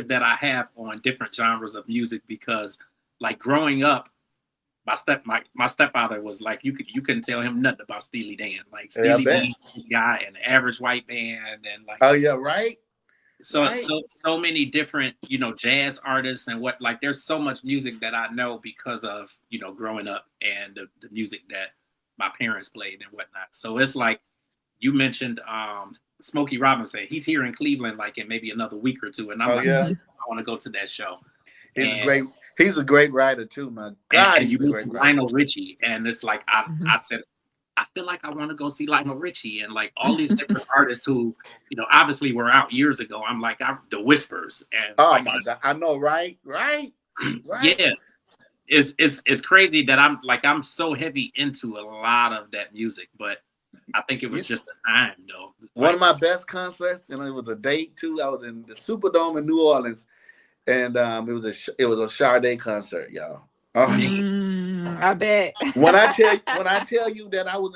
that I have on different genres of music, because like growing up, my stepfather was like, you couldn't tell him nothing about Steely Dan. Like Steely Dan guy and the Average White Band and like, oh yeah, right. So many different, jazz artists and there's so much music that I know because of, growing up and the music that my parents played and whatnot. So it's like, you mentioned Smokey Robinson. He's here in Cleveland, like in maybe another week or two, and I'm I want to go to that show. He's a great writer too, my God. And you mentioned Lionel Richie, and it's like I said, I feel like I want to go see Lionel Richie and like all these different artists who, obviously were out years ago. I'm like the Whispers and my God, I know, right? Yeah. It's crazy that I'm so heavy into a lot of that music, but I think it was just the time, though. One of my best concerts, and it was a date too. I was in the Superdome in New Orleans, and it was a Sade concert, y'all. I bet. when I tell you that I was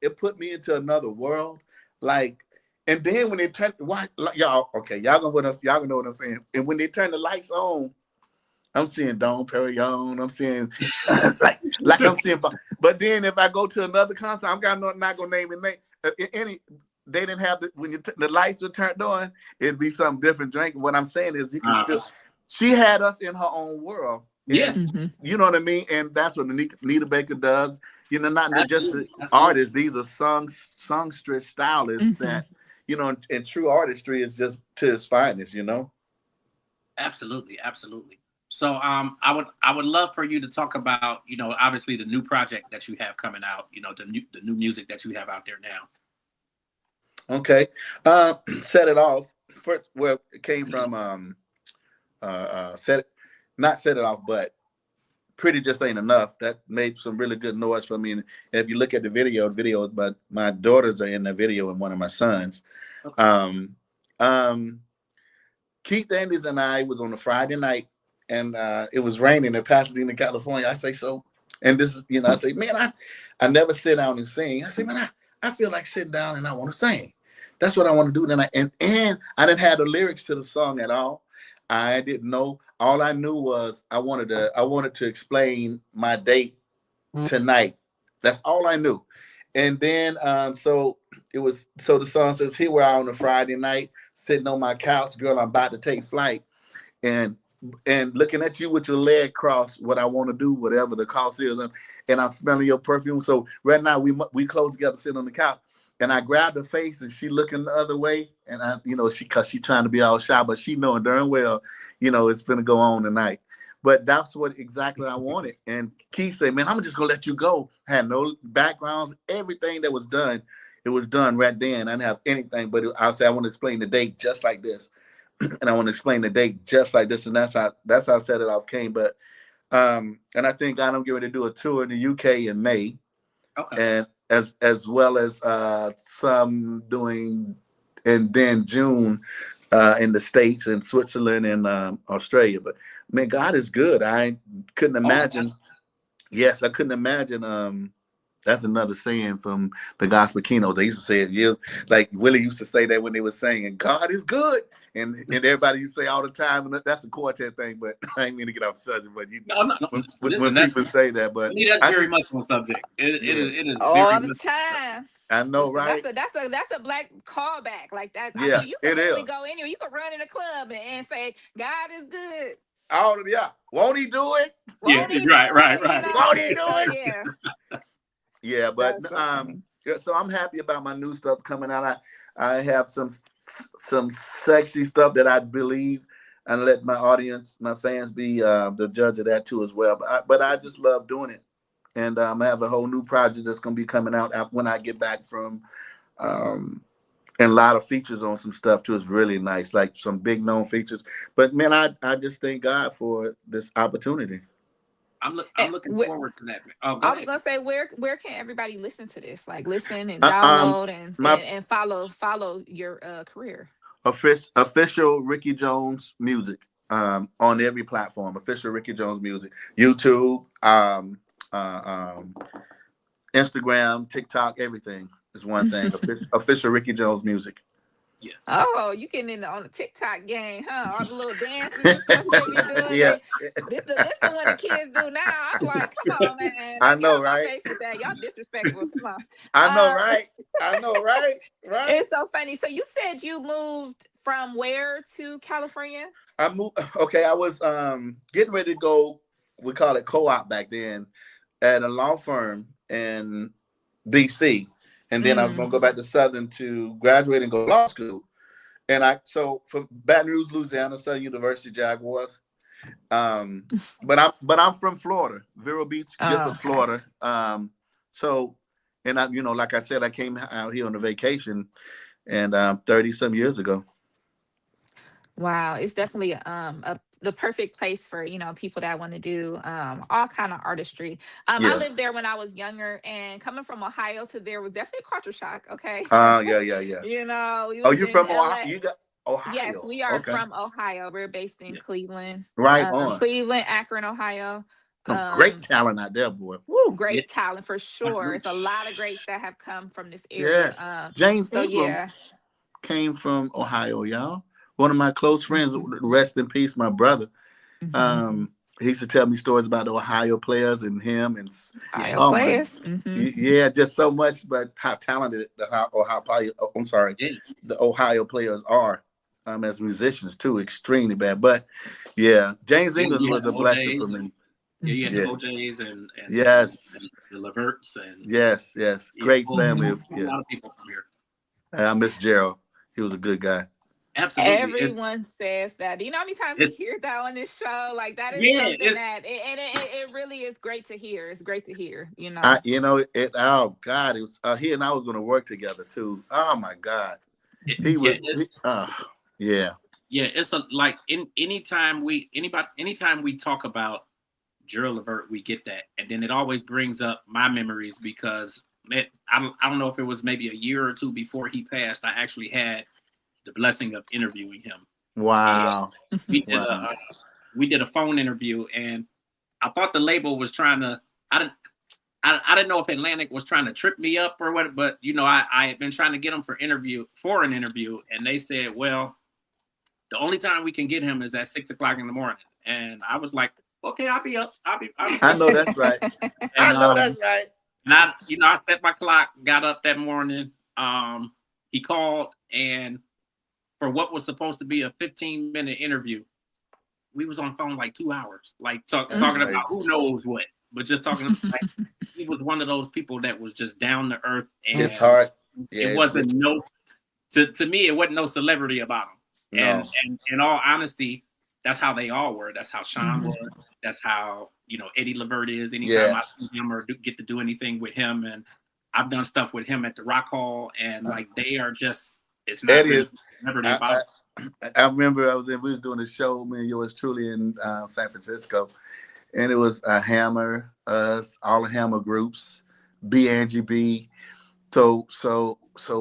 it put me into another world, like. And then when they turned, y'all gonna know what I'm saying. And when they turned the lights on, I'm seeing Dom Perignon. I'm seeing like I'm seeing. But then if I go to another concert, I'm not gonna name the name. They didn't have when the lights were turned on, it'd be something different. Drink. What I'm saying is, you can feel. She had us in her own world. And, you know what I mean. And that's what Anita Baker does. Not just artists. These are songstress stylists that. And true artistry is just to its finest, Absolutely. So I would love for you to talk about, obviously the new project that you have coming out, the new music that you have out there now. Okay. Set It Off. First, well, it came from not Set It Off, but Pretty Just Ain't Enough. That made some really good noise for me. And if you look at the video, but my daughters are in the video and one of my sons. Okay. Keith Andrews and I was on a Friday night, and it was raining in Pasadena, California. I say so, and this is, I say, man, I never sit down and sing. I say, man, I feel like sitting down and I want to sing. That's what I want to do. And I didn't have the lyrics to the song at all. I didn't know. All I knew was I wanted to explain my date tonight. That's all I knew. And then so the song says, here we are on a Friday night, sitting on my couch, girl, I'm about to take flight. And looking at you with your leg crossed, what I want to do, whatever the cost is, and I'm smelling your perfume. So right now we close together, sitting on the couch, and I grabbed her face, and she looking the other way, and because she trying to be all shy, but she knowing darn well, it's gonna go on tonight. But that's what exactly I wanted. And Keith said, man, I'm just gonna let you go. Had no backgrounds, everything that was done. It was done right then. I didn't have anything, but I'll say I want to explain the date just like this, and I want to explain the date just like this, and that's how I set it off came. But and I think I'm getting ready to do a tour in the UK in May, and as well as some doing, and then June in the States and Switzerland and Australia. But man, God is good. I couldn't imagine. Yes, I couldn't imagine. That's another saying from the gospel keynotes. They used to say it years, like Willie used to say that when they were saying, God is good. And everybody used to say all the time, and that's a quartet thing, but I ain't mean to get off the subject, but when people say that, but that's very much on subject. It is all very the much time. I know, right? That's a black callback like that. Yeah, I mean, you can literally go anywhere. You can run in a club and say, God is good. Oh yeah, won't he do it? Yeah, right. Won't he do it? Yeah. Yeah, but so I'm happy about my new stuff coming out. I have some sexy stuff that I believe, and let my audience, my fans, be the judge of that too as well. But I just love doing it, and I have a whole new project that's going to be coming out when I get back from, and a lot of features on some stuff too. Is really nice, like some big known features. But man, I just thank God for this opportunity. I'm looking forward to that. Oh, I was gonna say, where can everybody listen to this? Like, listen and download and follow your career. Official Ricky Jones music on every platform. Official Ricky Jones music, YouTube, Instagram, TikTok, everything is one thing. Official Ricky Jones music. Yeah. Oh, you getting on the TikTok game, huh? All the little dances and stuff they be doing. Yeah. This the one the kids do now. I'm like, come on, man. I know, get right? My face with that. Y'all disrespectful. Come on. I know, right? Right? It's so funny. So you said you moved from where to California? I moved. Okay, I was getting ready to go. We call it co-op back then, at a law firm in DC. And then I was going to go back to Southern to graduate and go to law school. And so from Baton Rouge, Louisiana, Southern University Jaguars. But I'm from Florida, Vero Beach, Gifford, Florida. So, and I, like I said, I came out here on a vacation, and 30 some years ago. Wow, it's definitely the perfect place for people that want to do all kind of artistry. I lived there when I was younger, and coming from Ohio to there was definitely a culture shock. Okay. Yeah. You're from Ohio? You got Ohio? Yes, we are from Ohio. We're based in Cleveland. Right on. Cleveland, Akron, Ohio. Some great talent out there, boy. Woo. Great talent for sure. It's a lot of greats that have come from this area. Yeah. James Ingram came from Ohio, y'all. One of my close friends, rest in peace, my brother. He used to tell me stories about the Ohio players and him and Ohio players. Yeah, just so much, but how talented the Ohio players are as musicians too, extremely bad. But yeah, James Ingram was a blessing for me. Yeah, you had the OJs and yes, and the Leverts and yes, great family. A lot of people from here. I miss Gerald. He was a good guy. Absolutely. Everyone says that. You know how many times we hear that on this show? Like that is something that it really is great to hear. It's great to hear, oh God, it was he and I was going to work together too. Oh my God. Yeah, it's anytime we talk about Gerald Levert, we get that. And then it always brings up my memories because I don't know if it was maybe a year or two before he passed, I actually had the blessing of interviewing him. Wow. We did a phone interview, and I thought the label was trying to, I didn't know if Atlantic was trying to trip me up or what, but I had been trying to get him for an interview, and they said, well, the only time we can get him is at 6 o'clock in the morning. And I was like, okay, I'll be up. I know that's right. I know that's right. And I set my clock, got up that morning. He called, and for what was supposed to be a 15-minute interview, we was on phone like 2 hours, like talking about who knows what, but just talking. Like, he was one of those people that was just down to earth, and it's hard. Yeah, it wasn't to me, it wasn't no celebrity about him. No. And in all honesty, that's how they all were. That's how Sean was. That's how Eddie Levert is. Anytime I see him or get to do anything with him, and I've done stuff with him at the Rock Hall, and like they are just, it's not Eddie really is. celebrity about. I remember we was doing a show, me and yours truly in San Francisco, and it was Hammer, us, all the Hammer groups, B Angie B. So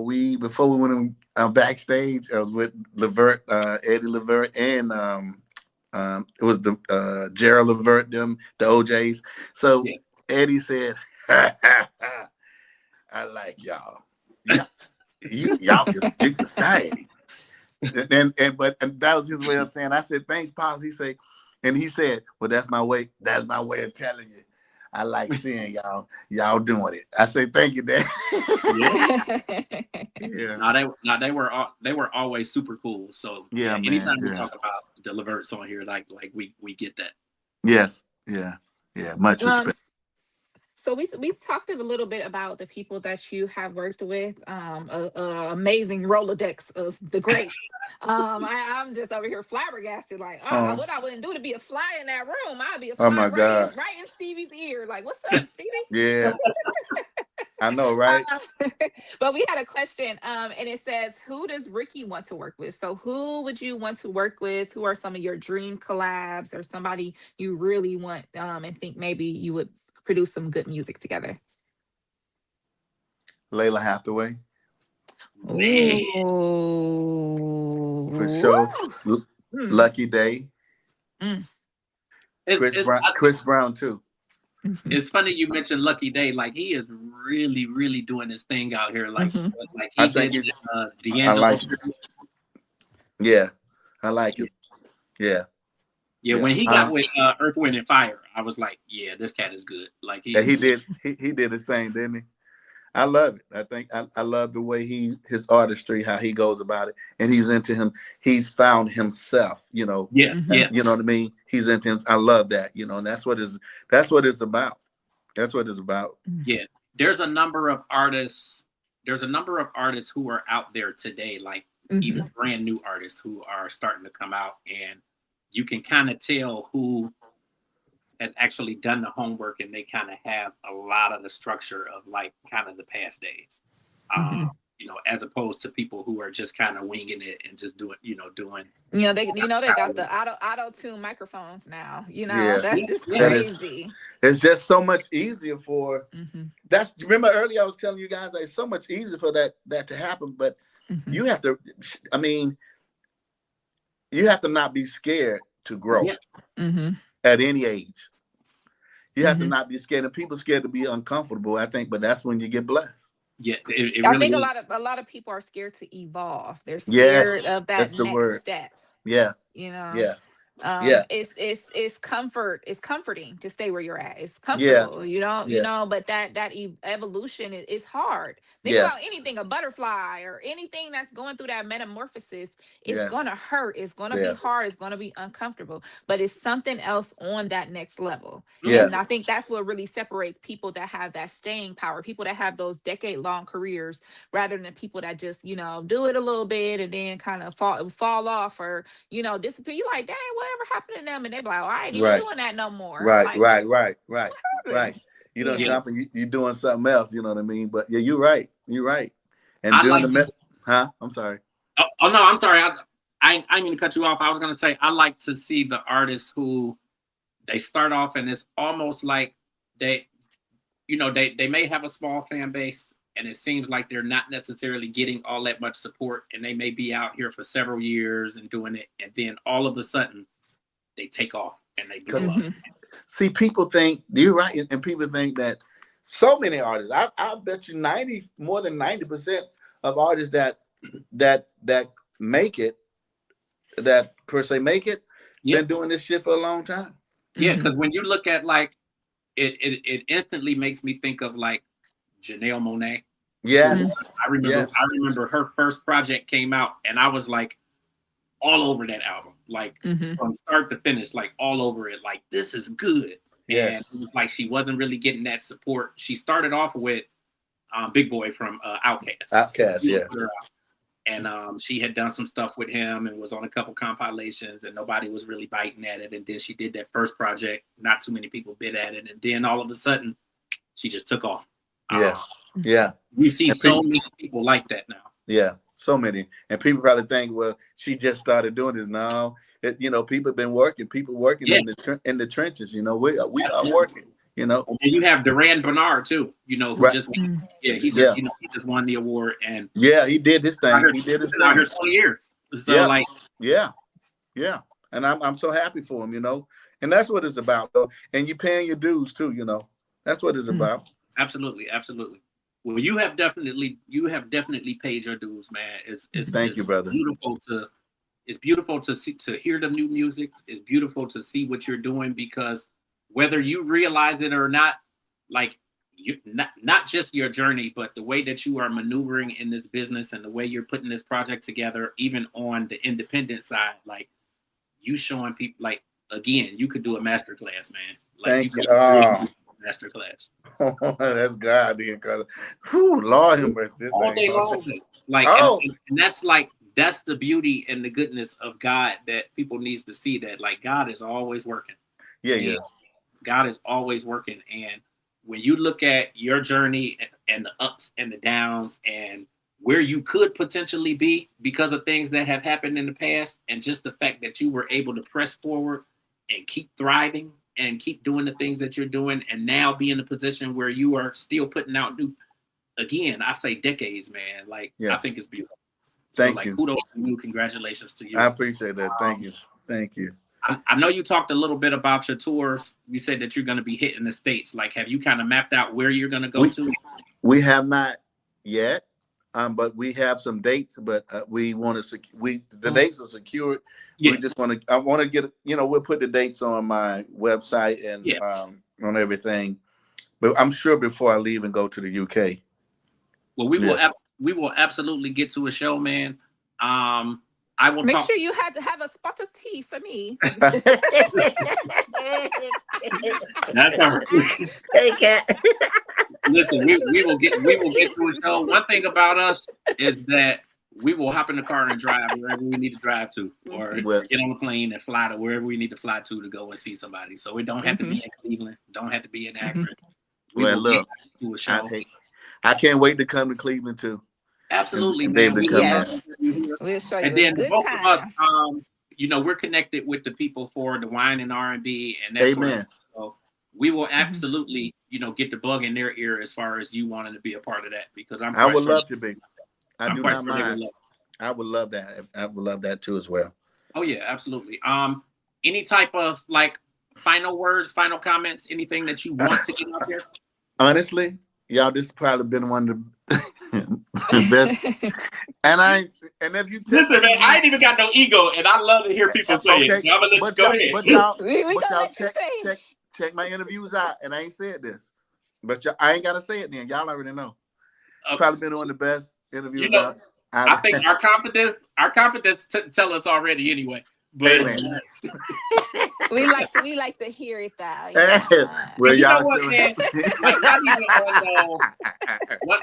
we, before we went backstage, I was with Levert, Eddie Levert, and it was the Gerald Levert, them, the OJs. So Yeah. Eddie said, I like y'all. Y'all can big society. And that was his way of saying, I said, thanks, Pops. He said, well, that's my way of telling you. I like seeing y'all doing it. I say, thank you, Dad. Yeah. They were always super cool. So yeah, man, anytime we talk about the Leverts on here, like we get that. Yes, yeah, much respect. So we talked a little bit about the people that you have worked with, amazing Rolodex of the greats. I'm just over here flabbergasted, like, what I wouldn't do to be a fly in that room. I'd be a fly right in Stevie's ear. Like, what's up, Stevie? Yeah. I know, right? But we had a question, and it says, who does Ricky want to work with? So who would you want to work with? Who are some of your dream collabs, or somebody you really want and think maybe you would produce some good music together? Layla Hathaway. Oh, for sure. Lucky Day. Chris Brown too. It's funny you mentioned Lucky Day. Like, he is really, really doing his thing out here. Like, like he did D'Angelo. I like it. Yeah, I like it. Yeah. Yeah, when he got with Earth, Wind, and Fire, I was like, yeah, this cat is good. Like he did his thing, didn't he? I love it. I think I love the way his artistry, how he goes about it, and he's into him. He's found himself, you know. Yeah. You know what I mean? He's into him. I love that, you know, and that's what it's about. That's what it's about. Yeah, there's a number of artists. There's a number of artists who are out there today, like even brand new artists who are starting to come out, and you can kind of tell who has actually done the homework, and they kind of have a lot of the structure of like kind of the past days, you know, as opposed to people who are just kind of winging it and just doing. They got the auto tune microphones now. That's just crazy. It's just so much easier for. Remember earlier I was telling you guys that it's so much easier for that to happen, but you have to. I mean, you have to not be scared to grow at any age. You have to not be scared, and people scared to be uncomfortable, I think, but that's when you get blessed. Yeah, I think a lot of people are scared to evolve. They're scared of that next step. Yeah. It's comforting to stay where you're at. It's comfortable, but that evolution is hard. Think about anything, a butterfly or anything that's going through that metamorphosis. It's gonna hurt, it's gonna be hard, it's gonna be uncomfortable, but it's something else on that next level. And I think that's what really separates people that have that staying power, people that have those decade-long careers, rather than people that just do it a little bit and then kind of fall off or disappear. You like, dang, whatever happened to them? And they're like, I ain't even doing that no more. Right. You don't jump and you're doing something else, you know what I mean? But yeah, you're right. And I'm sorry. Oh no, I'm sorry. I ain't gonna cut you off. I was gonna say I like to see the artists who they start off and it's almost like they may have a small fan base and it seems like they're not necessarily getting all that much support, and they may be out here for several years and doing it, and then all of a sudden they take off and they blow up. See, people think you're right, and people think that so many artists. I bet you more than 90% of artists that make it, that per se make it, been doing this shit for a long time. Yeah, because when you look at like it instantly makes me think of like Janelle Monáe. Yes. I remember her first project came out and I was like all over that album, like from start to finish, like all over it, like this is good. And it was like she wasn't really getting that support. She started off with Big Boy from Outkast. And she had done some stuff with him and was on a couple compilations, and nobody was really biting at it. And then she did that first project. Not too many people bit at it. And then all of a sudden, she just took off. Yeah. Yeah. You see And so many people like that now. Yeah, so many. And people probably think, well, she just started doing this. No, people have been working. People working Yeah. in the trenches. We are Absolutely. working. And you have Duran Bernard too. Who Right. just he just won the award, and he did this thing. He did his thing. Out here 20 years. So yeah. And I'm so happy for him. And that's what it's about. Though. And you paying your dues too. That's what it's about. Absolutely. Well, you have definitely paid your dues, man. Thank you, brother. It's beautiful to see, to hear the new music. It's beautiful to see what you're doing, because whether you realize it or not, like not just your journey, but the way that you are maneuvering in this business and the way you're putting this project together, even on the independent side, like you showing people, like, again, you could do a masterclass, man. Like, Thank you. Masterclass. That's God, because Lord him all day long. Like, and that's the beauty and the goodness of God that people needs to see, that like God is always working. Yeah. God is always working. And when you look at your journey and the ups and the downs and where you could potentially be because of things that have happened in the past, and just the fact that you were able to press forward and keep thriving and keep doing the things that you're doing, and now be in a position where you are still putting out new, again, I say decades, man. Like, yes. I think it's beautiful. Thank you. Kudos to you. Congratulations to you. I appreciate that. Thank you. I know you talked a little bit about your tours. You said that you're going to be hitting the States. Like, have you kind of mapped out where you're going to go to? We have not yet, but we have some dates. But we want to the dates are secured. Yeah. We just I want to get. We'll put the dates on my website and on everything. But I'm sure before I leave and go to the UK. Well, we will absolutely get to a show, man. I will make sure you had to have a spot of tea for me. That's all right. Hey, Cat. Listen, we will get to a show. One thing about us is that we will hop in the car and drive wherever we need to drive to, or get on a plane and fly to wherever we need to fly to go and see somebody. So it don't have to be in Cleveland, don't have to be in Akron. We will get to a show. I can't wait to come to Cleveland too. Absolutely, man. We'll show you. And then both time. of us, we're connected with the people for the wine and R&B, and that's Amen. So we will absolutely, get the bug in their ear as far as you wanting to be a part of that, because I would love to be. I do not mind. I would love that. I would love that too as well. Oh yeah, absolutely. Any type of like final words, final comments, anything that you want to get out there? Honestly, y'all, this has probably been one of the best. And if you listen, man, I ain't even got no ego, and I love to hear people say it. So I'm gonna let you go ahead. But y'all check my interviews out, and I ain't said this, but I ain't gotta say it. Then y'all already know. Okay. Probably been one of the best interviews. I think our confidence tell us already anyway. But we like to hear it though. Well, you know what, man?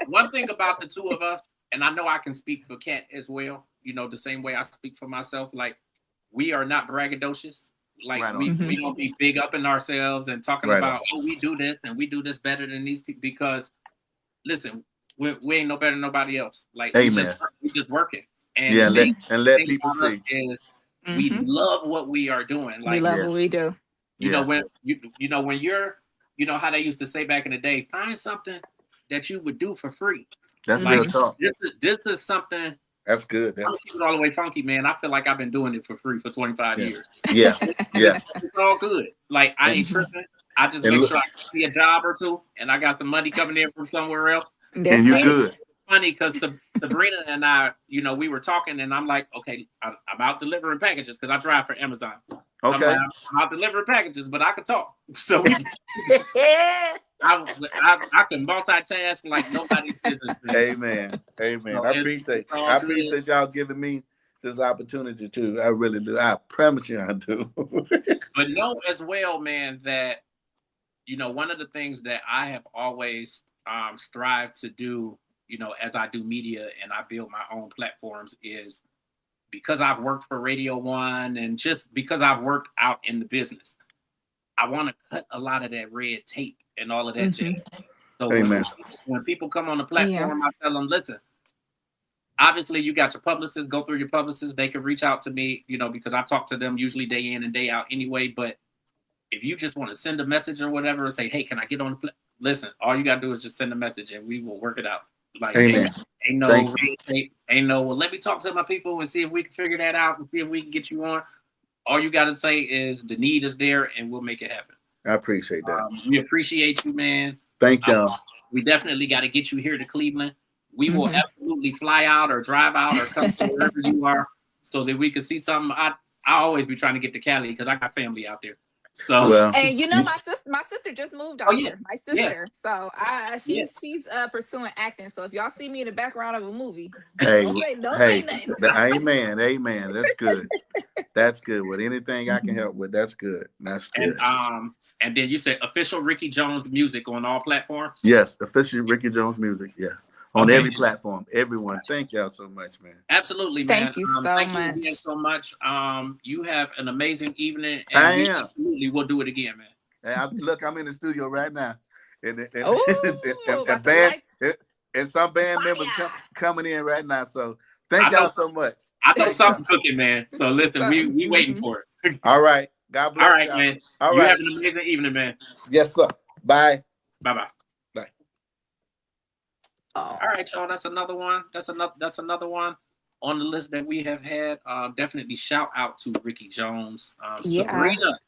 One thing about the two of us, and I know I can speak for Kat as well, the same way I speak for myself, like, we are not braggadocious. Like, we don't be big up in ourselves and talking about, we do this and we do this better than these people, because listen, we ain't no better than nobody else. Like, we just working. And let people see. We love what we are doing. Like, we love what we do. When you're, how they used to say back in the day, find something that you would do for free. That's real talk. This is something. That's good. I'm keep it all the way funky, man. I feel like I've been doing it for free for 25 years. Yeah. It's all good. Like, I ain't tripping. I just make sure I see a job or two, and I got some money coming in from somewhere else. And you're good. Funny, because Sabrina and I, we were talking, and I'm like, okay, I'm out delivering packages because I drive for Amazon. Okay. I'm out delivering packages, but I can talk. So I can multitask like nobody's business. Amen. So I appreciate y'all giving me this opportunity too. I really do. I promise you I do. But know as well, man, that one of the things that I have always strived to do, as I do media and I build my own platforms, is because I've worked for Radio One and just because I've worked out in the business, I want to cut a lot of that red tape and all of that jazz. So Amen. when people come on the Yeah. platform, I tell them, listen, obviously you got your publicists, go through your publicists. They can reach out to me, because I talk to them usually day in and day out anyway. But if you just want to send a message or whatever and say, hey, can I get on the listen, all you got to do is just send a message and we will work it out. Like, Amen. ain't Thank no, well, let me talk to my people and see if we can figure that out and see if we can get you on. All you got to say is the need is there and we'll make it happen. I appreciate that. We appreciate you, man. Thank y'all. We definitely got to get you here to Cleveland. We will absolutely fly out or drive out or come to wherever you are so that we can see something. I always be trying to get to Cali because I got family out there. So and my sister just moved out here. My sister. So she's pursuing acting. So if y'all see me in the background of a movie, don't say nothing. Amen. That's good. That's good. With anything I can help with, that's good. That's good. And then you said official Ricky Jones music on all platforms? Yes, official Ricky Jones music, yes. On every platform. Everyone. Thank y'all so much, man. Absolutely, man. Thank you so much. You so much. You have an amazing evening. And absolutely will do it again, man. Look, I'm in the studio right now. And some band members coming in right now. So thank y'all so much. I know something cooking, man. So listen, we waiting for it. All right. God bless. All right, y'all. Man. All you right. have an amazing evening, man. Yes, sir. Bye. Bye-bye. Bye. All right, y'all. That's another one. That's another one on the list that we have had. Definitely shout out to Ricky Jones. Sabrina.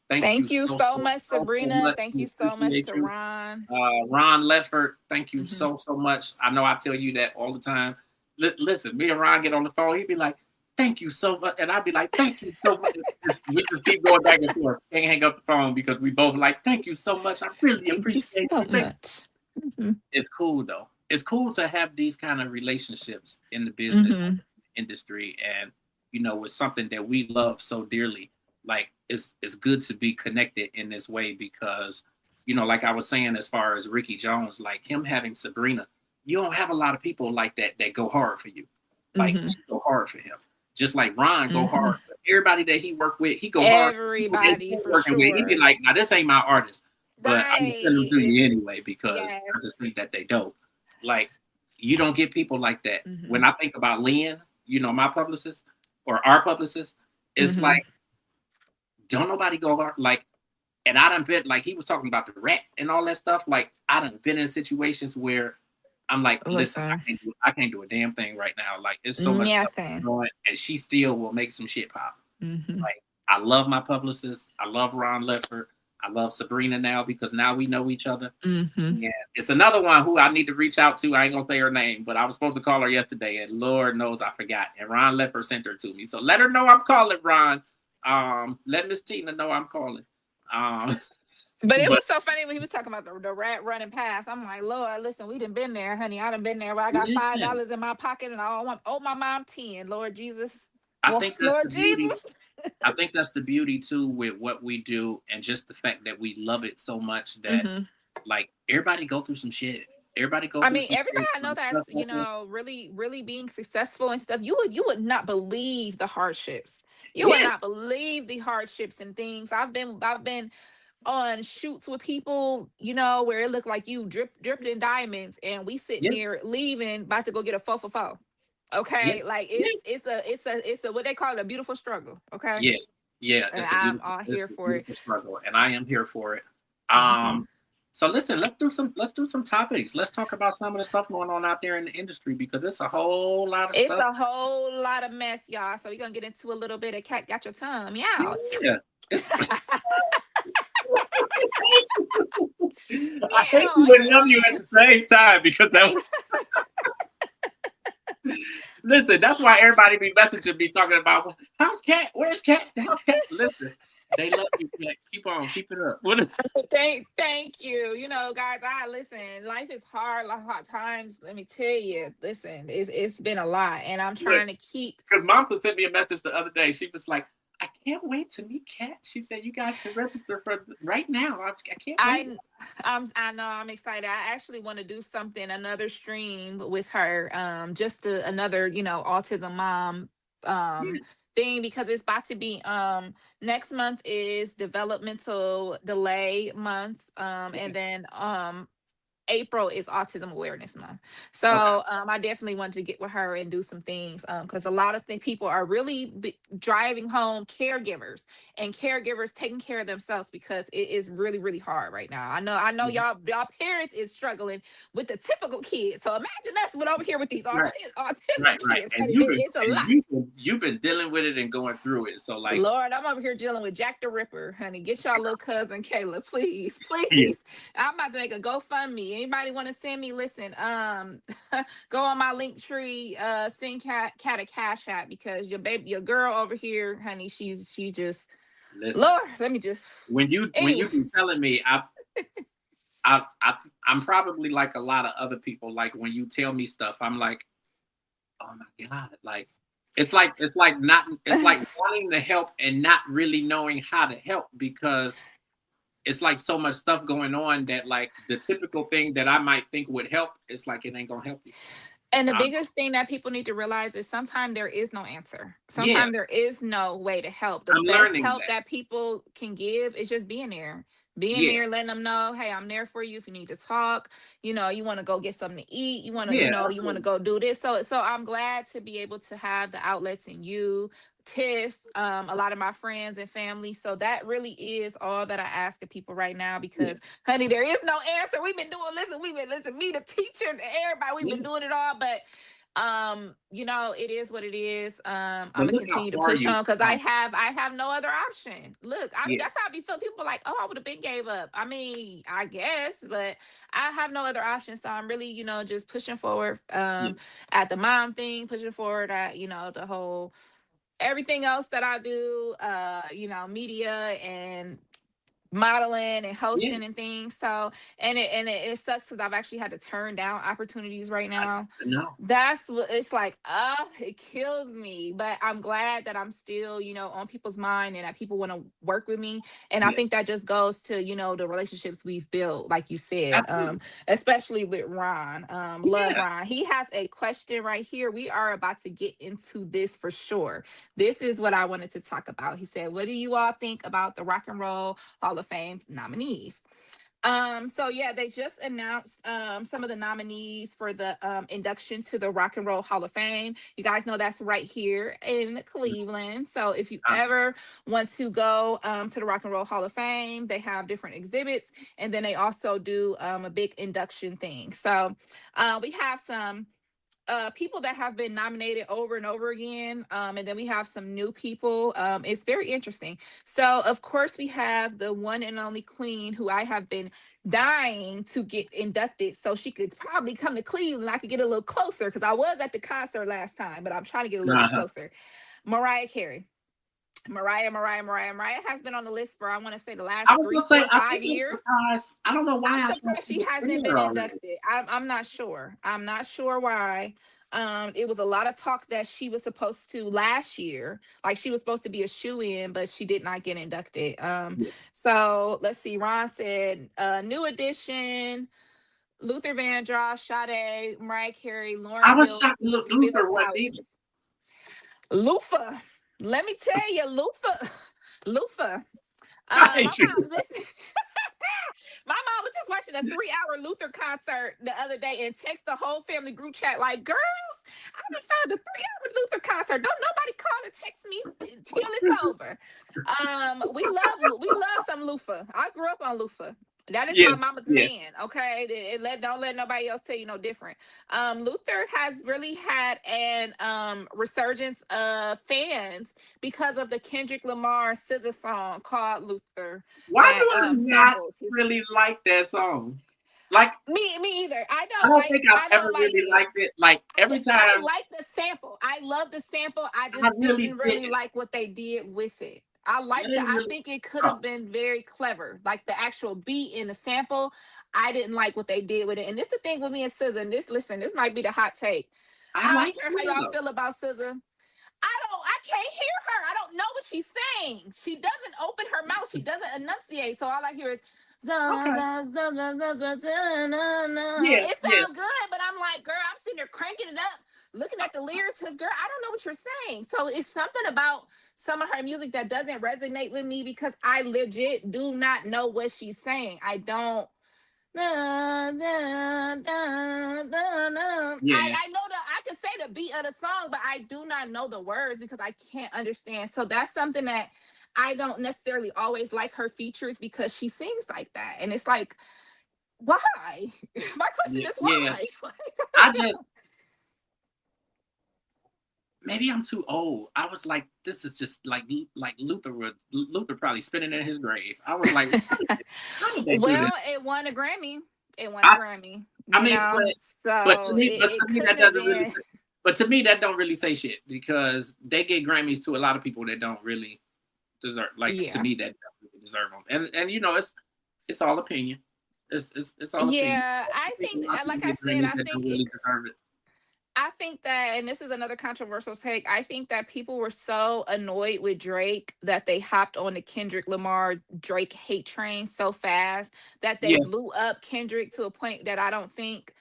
Thank you so much, Sabrina. Thank you so much to Ron. Ron Ledford, thank you so much. I know I tell you that all the time. Listen, me and Ron get on the phone. He'd be like, thank you so much. And I'd be like, thank you so much. We just keep going back and forth. Can't hang up the phone because we both like, thank you so much. I really appreciate you so much. It's cool, though. It's cool to have these kind of relationships in the business industry. And, with something that we love so dearly. Like, it's good to be connected in this way because, like I was saying, as far as Ricky Jones, like him having Sabrina, you don't have a lot of people like that go hard for you. Like, go hard for him. Just like Ron go hard. For everybody that he worked with, he go hard. Everybody, for sure. He'd be like, now, this ain't my artist, but I'm going to send them to you anyway because I just think that they dope. Like, you don't get people like that. When I think about Lynn, my publicist or our publicist, it's like, don't nobody go hard. Like, and I done been, like, he was talking about the rat and all that stuff. Like, I done been in situations where I'm like, listen, I can't do a damn thing right now. Like, it's so much stuff going on, and she still will make some shit pop. Like, I love my publicist. I love Ron Ledford. I love Sabrina now because now we know each other. And it's another one who I need to reach out to. I ain't gonna say her name, but I was supposed to call her yesterday, and Lord knows I forgot. And Ron Ledford sent her to me. So let her know I'm calling, Ron. Let Miss Tina know I'm calling. But it was so funny when he was talking about the rat running past. I'm like, Lord, listen, we done been there, honey. I done been there where I got $5 in my pocket and I owe my mom 10. Lord Jesus. I think that's the beauty too with what we do and just the fact that we love it so much that like everybody go through some shit. Everybody I know that's really, really being successful and stuff. You would not believe the hardships. You would not believe the hardships and things. I've been on shoots with people, where it looked like you dripped in diamonds, and we sitting there leaving, about to go get a 4 for 4. Okay, like it's a what they call it, a beautiful struggle. Okay. And I'm all here for it. Struggle, and I am here for it. So listen, let's do some topics. Let's talk about some of the stuff going on out there in the industry because it's a whole lot of stuff. It's a whole lot of mess, y'all. So we're gonna get into a little bit of Cat Got Your Tongue. Yeah. I hate you and love you at the same time because that was... Listen, that's why everybody be messaging me talking about how's Cat? Where's Cat? How's Cat? Listen, they love you, Cat. Keep on, keep it up. Thank you. Guys, listen, life is hard, hard times. Let me tell you, listen, it's been a lot, and I'm trying to keep. Because Mom sent me a message the other day. She was like, I can't wait to meet Kat. She said you guys can register for right now. I can't wait. I know, I'm excited. I actually want to do another stream with her, just another, autism mom thing, because it's about to be next month is developmental delay month, and then April is Autism Awareness Month. So Okay. I definitely wanted to get with her and do some things because a lot of people are really driving home caregivers and caregivers taking care of themselves because it is really, really hard right now. I know Yeah. y'all parents is struggling with the typical kids. So imagine us with over here with these Right. autism Right. Right. kids. And Honey, it's a lot. you've been dealing with it and going through it. So like, Lord, I'm over here dealing with Jack the Ripper, honey. Get y'all little cousin Kayla, please, yeah, please. I'm about to make a GoFundMe. Anybody want to send me? Listen, go on my link tree, send cat a cash app because your girl over here, honey, she just listen. Lord, let me just When anyway. you be telling me, I, I I'm probably like a lot of other people. Like when you tell me stuff, I'm like, oh my god, like it's like wanting to help and not really knowing how to help because it's like so much stuff going on that like the typical thing that I might think would help, it's like it ain't gonna help you. And the Um, biggest thing that people need to realize is sometimes there is no answer. yeah, Sometimes there is no way to help. The I'm best learning help that. that people can give is just being there. Being Yeah, there, letting them know, hey, I'm there for you if you need to talk. You want to go get something to eat. You want to, yeah, you want to absolutely. go do this. So I'm glad to be able to have the outlets in you, Tiff, a lot of my friends and family. So that really is all that I ask of people right now Yeah, because, honey, there is no answer. Listen, me, the teacher, everybody, we've been yeah. doing it all, but it is what it is. I'm But gonna look how continue to far push you on because I come. have no other option. Look, Yeah, that's how I be feeling. People are like, oh, I would have been gave up. I mean, I guess, but I have no other option. So I'm really, just pushing forward yeah, at the mom thing, pushing forward at, the whole everything else that I do, media and modeling and yeah. hosting and things. So it sucks because I've actually had to turn down opportunities right now. No, That's what it's like. It kills me, but I'm glad that I'm still, on people's mind and that people want to work with me. And I yeah, think that just goes to, the relationships we've built, like you said, absolutely. especially with Ron. Love Yeah. Ron. He has a question right here. We are about to get into this for sure. This is what I wanted to talk about. He said, what do you all think about the Rock and Roll Hall of Fame nominees? So yeah, they just announced some of the nominees for the induction to the Rock and Roll Hall of Fame. You guys know that's right here in Cleveland. So if you Um, ever want to go to the Rock and Roll Hall of Fame, they have different exhibits, and then they also do a big induction thing. So we have some people that have been nominated over and over again. And then we have some new people. It's very interesting. So, of course, we have the one and only Queen, who I have been dying to get inducted so she could probably come to Cleveland. I could get a little closer because I was at the concert last time, but I'm trying to get a little bit uh-huh. closer. Mariah Carey. Mariah has been on the list for, I want to say, the last I was three, gonna say, four, I five think I'm years. surprised. I don't know why I'm I thought surprised she she was hasn't in been there already. inducted. I'm not sure. I'm not sure why. It was a lot of talk that she was supposed to last year, like she was supposed to be a shoe-in, but she did not get inducted. Yeah. So let's see. Ron said, new edition, Luther Vandross, Sade, Mariah Carey, Lauren I was Hill, shocked. Look, Philip Luther wasn't Collins. either. Lufa. Let me tell you, Lufa. Lufa. I My hate you. mom, listen. My mom was just watching a 3-hour Luther concert the other day and text the whole family group chat like, "Girls, I done found a 3-hour Luther concert. Don't nobody call and text me till it's over." We love some Luther. I grew up on Luther. That is Yeah, my mama's yeah. man. Okay, don't let nobody else tell you no different. Luther has really had an resurgence of fans because of the Kendrick Lamar SZA song called Luther Why that do I not samples his. really like that song? Like, Me either. I don't think I've I ever don't like really it. liked it. Like every I time, like the sample. I love the sample. I I just really didn't really didn't. like what they did with it. I didn't I really. think it could Oh, have been very clever. Like the actual beat in the sample, I didn't like what they did with it. And this is the thing with me and SZA. And this might be the hot take. I I like don't care how SZA y'all though. feel about SZA. I can't hear her. I don't know what she's saying. She doesn't open her mouth. She doesn't enunciate. So all I hear is Okay. Yeah, it yeah. sounds good, but I'm like, girl, I'm sitting there cranking it up, looking at the lyrics, because girl, I don't know what you're saying. So it's something about some of her music that doesn't resonate with me because I legit do not know what she's saying. I don't. Da, da, da, da, da. Yeah, I know I can say the beat of the song, but I do not know the words because I can't understand. So that's something that I don't necessarily always like her features because she sings like that. And it's like, why? My question yeah, is yeah. why? I just maybe I'm too old. I was like, this is just like Luther probably spinning in his grave. I was like, how did they do this? Well, it won a Grammy. It won a I Grammy, I you mean, know? but to So me, it could that have doesn't really been, say, but to me that don't really say shit because they get Grammys to a lot of people that don't really deserve. Like to yeah. me, that don't really deserve them. And you know, it's all opinion. It's all opinion. Yeah, I A think, lot of like people I get said, Grammys that don't really deserve it. I think that, and this is another controversial take, I think that people were so annoyed with Drake that they hopped on the Kendrick Lamar Drake hate train so fast that they Yeah, blew up Kendrick to a point that I don't think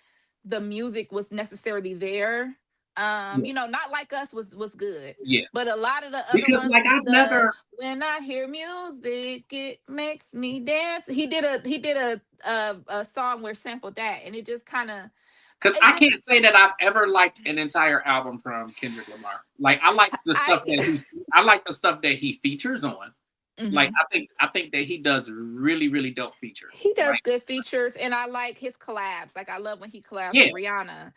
the music was necessarily there. yeah, Not Like Us was good, yeah. but a lot of the other Because ones, like I've the never, when I hear music, it makes me dance. He did a song where sampled that, and it just kind of because it I just can't say that I've ever liked an entire album from Kendrick Lamar. Like I like the I stuff I like the stuff that he features on. Like mhm. I think that he does really really dope features. He does Like good features, and I like his collabs. Like I love when he collabs yeah, with Rihanna.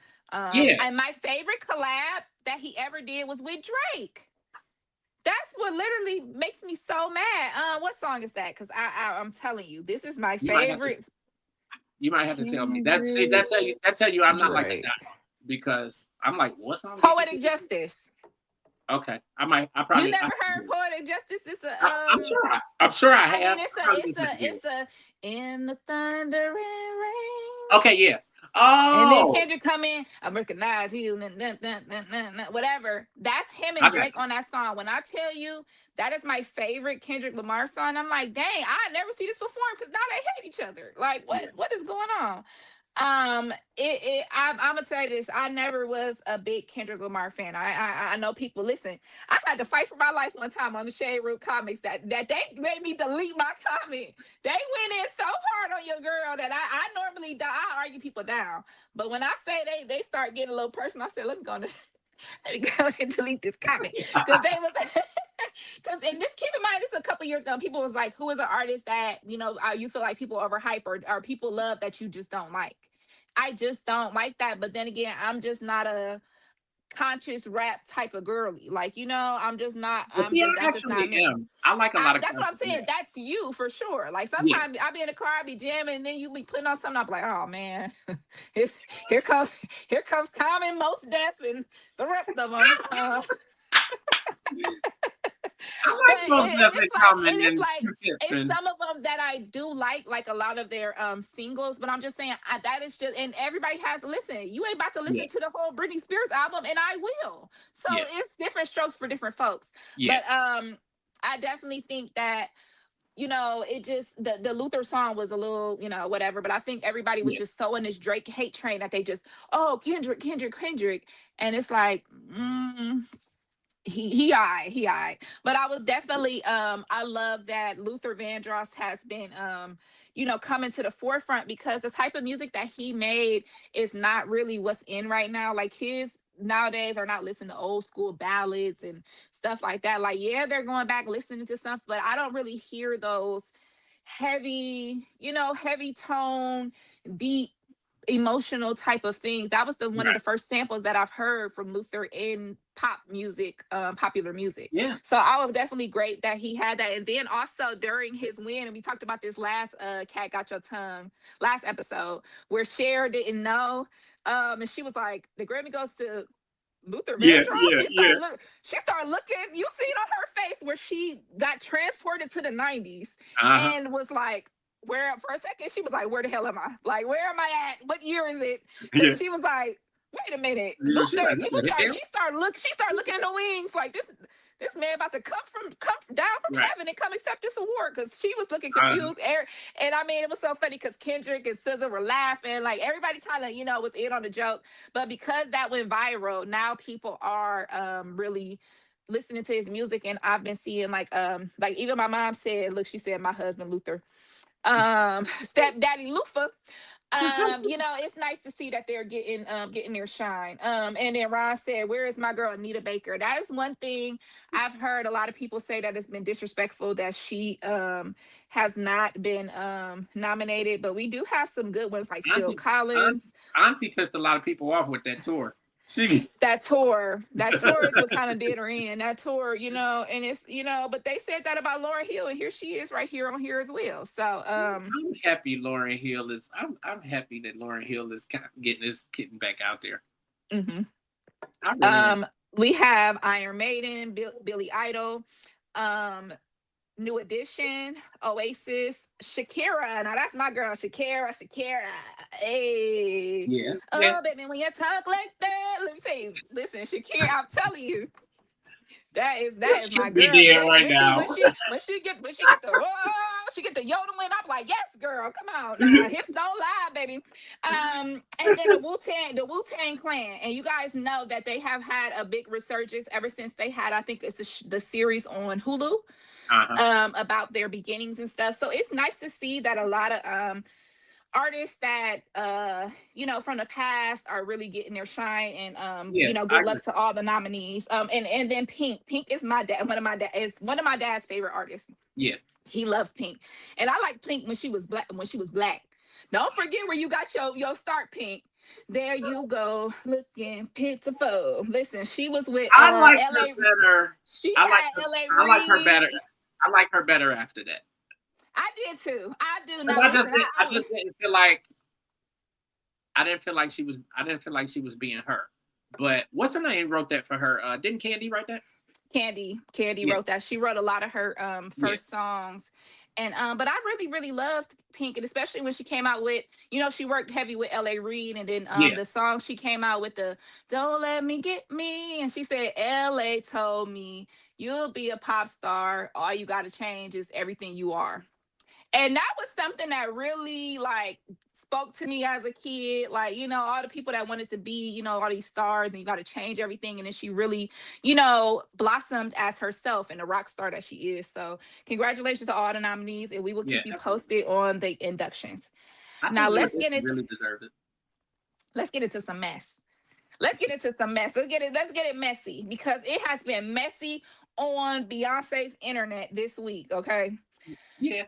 yeah. And my favorite collab that he ever did was with Drake. That's what literally makes me so mad. What song is that? Because I'm telling you, this is my You might have to favorite. you might have to tell me that. See, Kendrick that tell you I'm not like a Drake. guy because I'm like, what song did he Poetic do? Justice. Okay, I You probably never heard Poetic Justice? It's a I'm sure I I have. mean, I probably just have to hear it. it's a in the thunder and rain. Okay, yeah. And then Oh, Kendrick come in, I recognize you, whatever. That's him I and got Drake you. on that song. When I tell you that is my favorite Kendrick Lamar song, I'm like, dang, I never see this perform because now they hate each other. Like, Yeah, what is going on? I'm gonna say this. I never was a big Kendrick Lamar fan. I know people. Listen, I had to fight for my life one time on the Shade Room Comics that they made me delete my comment. They went in so hard on your girl that I normally I argue people down, but when I say they start getting a little personal, I said let me go. Let me go and delete this comment because they was because and this keep in mind this is a couple years ago. People was like, who is an artist that you feel like people overhype or people love that you just don't like. I just don't like that. But then again, I'm just not a conscious rap type of girly. Like, I'm just not, but see, I that's just not actually me. am. I like a lot of That's what I'm country saying. rap. That's you for sure. Like Yeah, sometimes I be in the car, I be jamming, and then you be putting on something. I'm like, oh man, it's, here comes Common, Most Def, and the rest of them. I But like most definitely Common and Q-Tip it's and some of them that I do like a lot of their singles. But I'm just saying that is just, and everybody has to listen. You ain't about to yeah, listen to the whole Britney Spears album, and I will. So yeah, it's different strokes for different folks. yeah, But I definitely think that it just the Luther song was a little, whatever. But I think everybody was yeah. just so in this Drake hate train that they just, oh, Kendrick, and it's like, he but I was definitely I love that Luther Vandross has been coming to the forefront because the type of music that he made is not really what's in right now. Like kids nowadays are not listening to old school ballads and stuff like that. Like, yeah, they're going back listening to stuff, but I don't really hear those heavy tone, deep emotional type of things. That was the one of Right. the first samples that I've heard from Luther in pop music, popular music. Yeah. So I was definitely great that he had that. And then also during his win, and we talked about this last Cat Got Your Tongue last episode, where Cher didn't know. And she was like, the Grammy goes to Luther Yeah, Vandross. yeah, yeah. She started looking, you see it on her face where she got transported to the 90s Uh-huh. and was like, where for a second she was like, where the hell am I? Like, where am I at? What year is it? Yeah. Because she was like, wait a minute, Yeah, she Luther. like, what the hell? She started looking in the wings like this man about to come down from Right. heaven and come accept this award, because she was looking Uh-huh. confused. And I mean, it was so funny because Kendrick and SZA were laughing, like everybody kind of was in on the joke. But because that went viral, now people are really listening to his music. And I've been seeing like even my mom said, look, she said my husband Luther Stepdaddy Lufa. It's nice to see that they're getting their shine. And then Ron said, "Where is my girl Anita Baker?" That is one thing I've heard a lot of people say, that it's been disrespectful that she has not been nominated. But we do have some good ones like Phil Collins. Auntie pissed a lot of people off with that tour. That tour is what kind of did her in. That tour, and it's, but they said that about Lauryn Hill, and here she is right here on here as well. So I'm happy Lauryn Hill is. I'm happy that Lauryn Hill is kind of getting back out there. Mm-hmm. We have Iron Maiden, Billy Idol, New Edition, Oasis, Shakira. Now that's my girl, Shakira. Hey. Yeah. Baby, when you talk like that, let me say, listen, Shakira, I'm telling you, that is my girl. Right now. When she get the yodeling, I'm like, yes, girl, come on, now. Hips don't lie, baby. And then the Wu-Tang Clan, and you guys know that they have had a big resurgence ever since they had, I think it's the series on Hulu. About their beginnings and stuff. So it's nice to see that a lot of artists that from the past are really getting their shine, and good luck to all the nominees. And then Pink is one of my dad's favorite artists. Yeah, he loves Pink, and I like Pink when she was black. Don't forget where you got your start, Pink. There you go, looking pitiful. Listen, she was with I like LA. her better. She I had like LA. I like her better. I like her better after that. I did too. I do. I just didn't feel like. I didn't feel like she was being her. But what's her name wrote that for her? Didn't Candy write that? Candy wrote that. She wrote a lot of her first songs. And but I really, really loved Pink, and especially when she came out with, she worked heavy with L.A. Reid, and then the song she came out with, the "Don't Let Me Get Me," and she said, "L.A. told me you'll be a pop star. All you got to change is everything you are." And that was something that really spoke to me as a kid. All the people that wanted to be, all these stars, and you got to change everything. And then she really, blossomed as herself and the rock star that she is. So congratulations to all the nominees, and we will keep you posted on the inductions. Now let's get it. Really deserved it. Let's get into some mess. Let's get it messy, because it has been messy on Beyonce's internet this week. Okay. Yeah.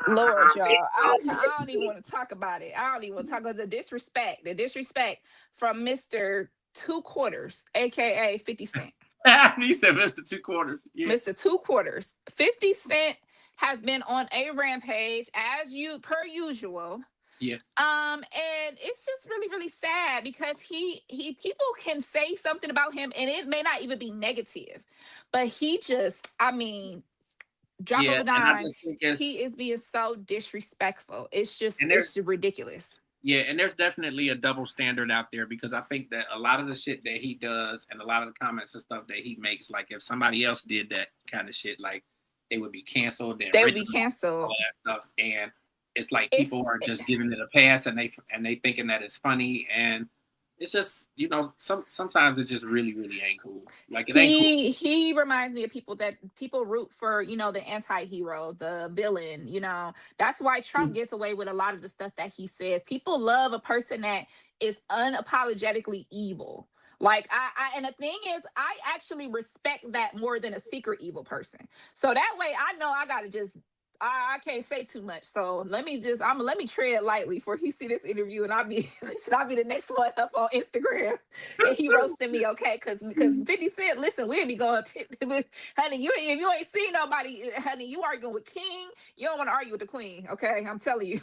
Lord, y'all, I don't even want to talk about it. I don't even want to talk about the disrespect from Mr. Two Quarters, aka 50 Cent. You said Mr. Two Quarters. Yeah. Mr. Two Quarters. 50 Cent has been on a rampage per usual. Yeah. And it's just really, really sad, because he people can say something about him and it may not even be negative, but he just, drop of a dime, he is being so disrespectful. It's ridiculous. Yeah, and there's definitely a double standard out there, because I think that a lot of the shit that he does and a lot of the comments and stuff that he makes, like if somebody else did that kind of shit, like they would be canceled. They would be canceled. All that stuff, and it's like people are just giving it a pass, and they thinking that it's funny, and it's just, sometimes it just really, really ain't cool. Like, it ain't cool. He reminds me of people that people root for, the anti-hero, the villain, That's why Trump gets away with a lot of the stuff that he says. People love a person that is unapologetically evil. And the thing is, I actually respect that more than a secret evil person. So that way I know I got to just, I can't say too much. So let me tread lightly before he see this interview, and I'll be the next one up on Instagram and he roasting me, okay? Because 50 Cent, listen, we'll be going honey, if you ain't seen nobody, honey, you arguing with King, you don't want to argue with the Queen, okay? I'm telling you.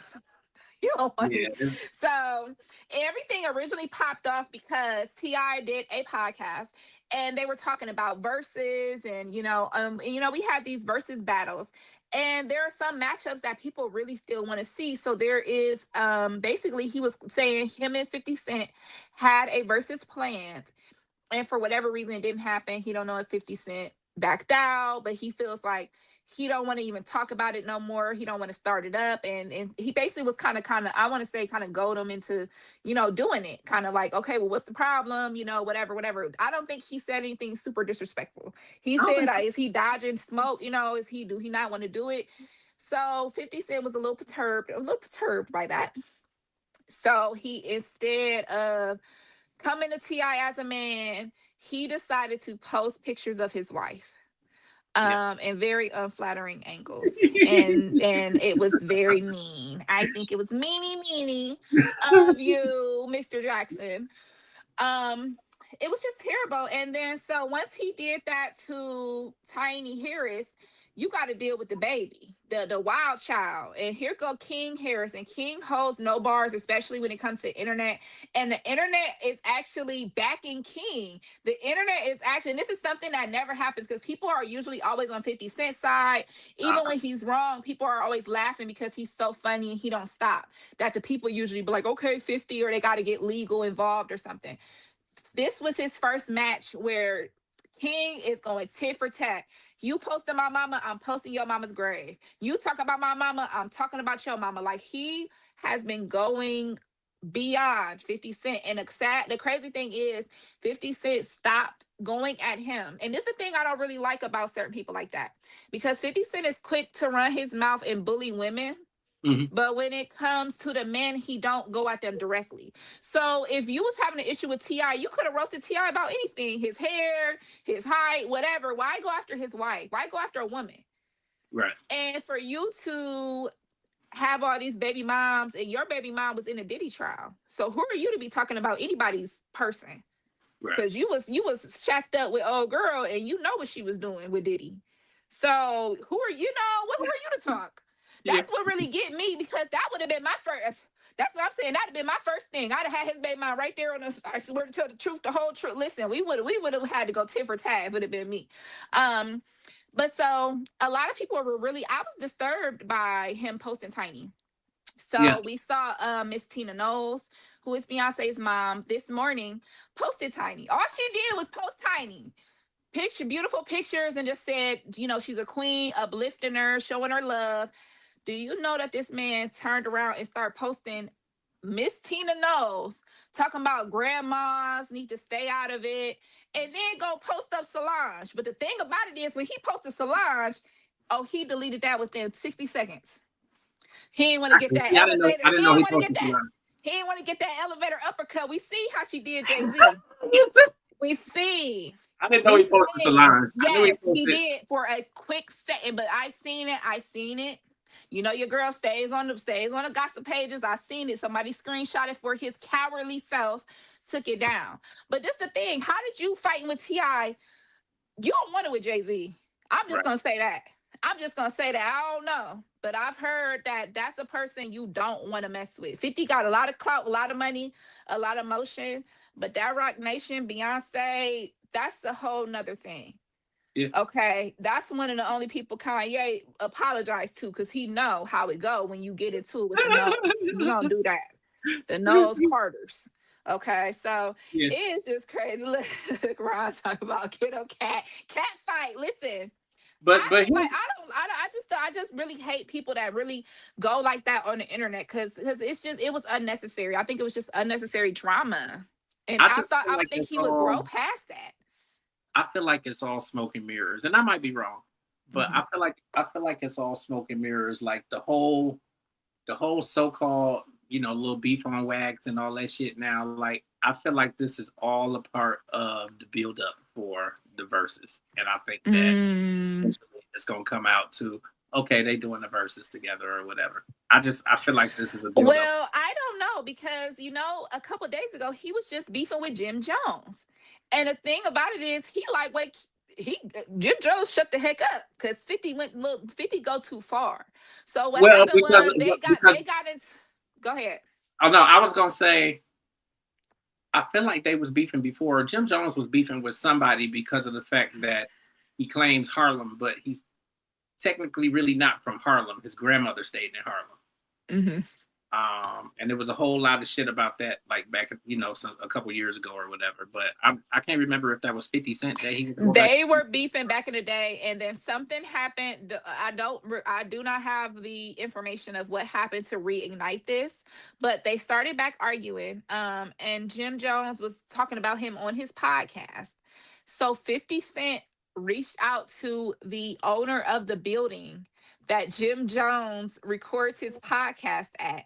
You don't want to. So everything originally popped off because T.I. did a podcast, and they were talking about verses, and we had these versus battles, and there are some matchups that people really still want to see. So there is basically, he was saying him and 50 Cent had a versus planned, and for whatever reason it didn't happen. He don't know if 50 Cent backed out, but he feels like he don't want to even talk about it no more. He don't want to start it up. And he basically was kind of, I want to say, kind of goad him into, doing it. Kind of like, okay, well, what's the problem? Whatever. I don't think he said anything super disrespectful. He said, is he dodging smoke? Do he not want to do it? So 50 Cent was a little perturbed by that. So he, instead of coming to T.I. as a man, he decided to post pictures of his wife Yeah. in very unflattering angles, and it was very mean. I think it was meanie of you, Mr. Jackson. um it was just terrible. And then, so once he did that to Tiny Harris, you got to deal with the baby, the wild child. And here go King Harris, and King holds no bars, especially when it comes to internet. And the internet is actually backing King. The internet is actually, and this is something that never happens, because people are usually always on 50 Cent's side. Even when he's wrong, people are always laughing because he's so funny and he don't stop. That the people usually be like, okay, 50, or they got to get legal involved or something. This was his first match where King is going tit for tat. You posting my mama, I'm posting your mama's grave. You talk about my mama, I'm talking about your mama. Like, he has been going beyond 50 Cent. And the crazy thing is, 50 Cent stopped going at him. And this is the thing I don't really like about certain people like that. Because 50 Cent is quick to run his mouth and bully women. But when it comes to the men, he don't go at them directly. So if you was having an issue with T.I., you could have roasted T.I. about anything, his hair, his height, whatever. Why go after his wife? Why go after a woman? Right. And for you to have all these baby moms, and your baby mom was in a Diddy trial. So who are you to be talking about anybody's person? Because you was shacked up with old girl, and you know what she was doing with Diddy. So who are you to talk? That's what really get me, because that would have been my first. That's what I'm saying. That'd have been my first thing. I'd have had his baby mom right there on the. I swear to tell the truth, the whole truth. Listen, we would have had to go tit for tat. It would have been me. But so a lot of people were really. I was disturbed by him posting Tiny. So we saw Miss Tina Knowles, who is Beyonce's mom, this morning, posted Tiny. All she did was post Tiny. Beautiful pictures, and just said, she's a queen, uplifting her, showing her love. Do you know that this man turned around and started posting Miss Tina Knowles, talking about grandmas need to stay out of it, and then go post up Solange? But the thing about it is, when he posted Solange, he deleted that within 60 seconds. He didn't want to get that elevator. I didn't know he want to get posted that. Solange. He didn't want to get that elevator uppercut. We see how she did Jay-Z. We see. I didn't know he posted Solange. Yes, he did for a quick second, but I seen it. Your girl stays on the gossip pages. I seen it. Somebody screenshot it for his cowardly self, took it down. But this the thing. How did you fighting with T.I.? You don't want it with Jay-Z. I'm just gonna say that. I don't know. But I've heard that that's a person you don't want to mess with. 50 got a lot of clout, a lot of money, a lot of motion. But that Rock Nation, Beyonce, that's a whole nother thing. Yeah. Okay. That's one of the only people Kanye apologized to, because he know how it go when you get into it with the nose. You don't do that. The nose Carters. Okay, so it is just crazy. Look, Ron talk about kiddo cat fight. Listen, but I just really hate people that really go like that on the internet, because it was unnecessary. I think it was just unnecessary drama, and I think he would grow past that. I feel like it's all smoke and mirrors, and I might be wrong, but I feel like it's all smoke and mirrors. Like the whole so-called little beef on wax and all that shit. Now, like, I feel like this is all a part of the build up for the verses, and I think that it's gonna come out to, okay, they doing the verses together or whatever. I feel like this is a build up. I don't know, because a couple of days ago he was just beefing with Jim Jones, and the thing about it is, Jim Jones shut the heck up, because 50 go too far. So what happened was they got into. Go ahead. Oh no, I was gonna say, I feel like they was beefing before. Jim Jones was beefing with somebody because of the fact that he claims Harlem, but he's technically really not from Harlem. His grandmother stayed in Harlem. And there was a whole lot of shit about that, like back, a couple years ago or whatever. But I can't remember if that was 50 Cent that they were beefing back in the day, and then something happened. I do not have the information of what happened to reignite this, but they started back arguing. And Jim Jones was talking about him on his podcast. So 50 Cent reached out to the owner of the building that Jim Jones records his podcast at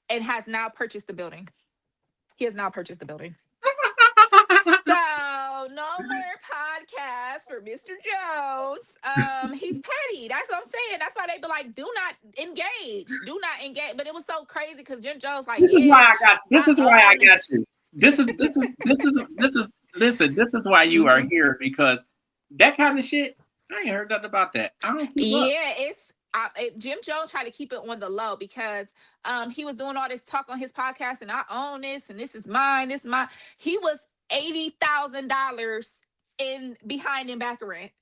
and has now purchased the building. He has now purchased the building. So no more podcast for Mr. Jones. He's petty. That's what I'm saying. That's why they be like, do not engage. Do not engage. But it was so crazy because Jim Jones like, this is why I got this is why I got you. This is listen, this is why you are here, because that kind of shit, I ain't heard nothing about that. I don't keep up. It's Jim Jones tried to keep it on the low because he was doing all this talk on his podcast and I own this and this is mine, this is mine. He was $80,000 in behind in back rent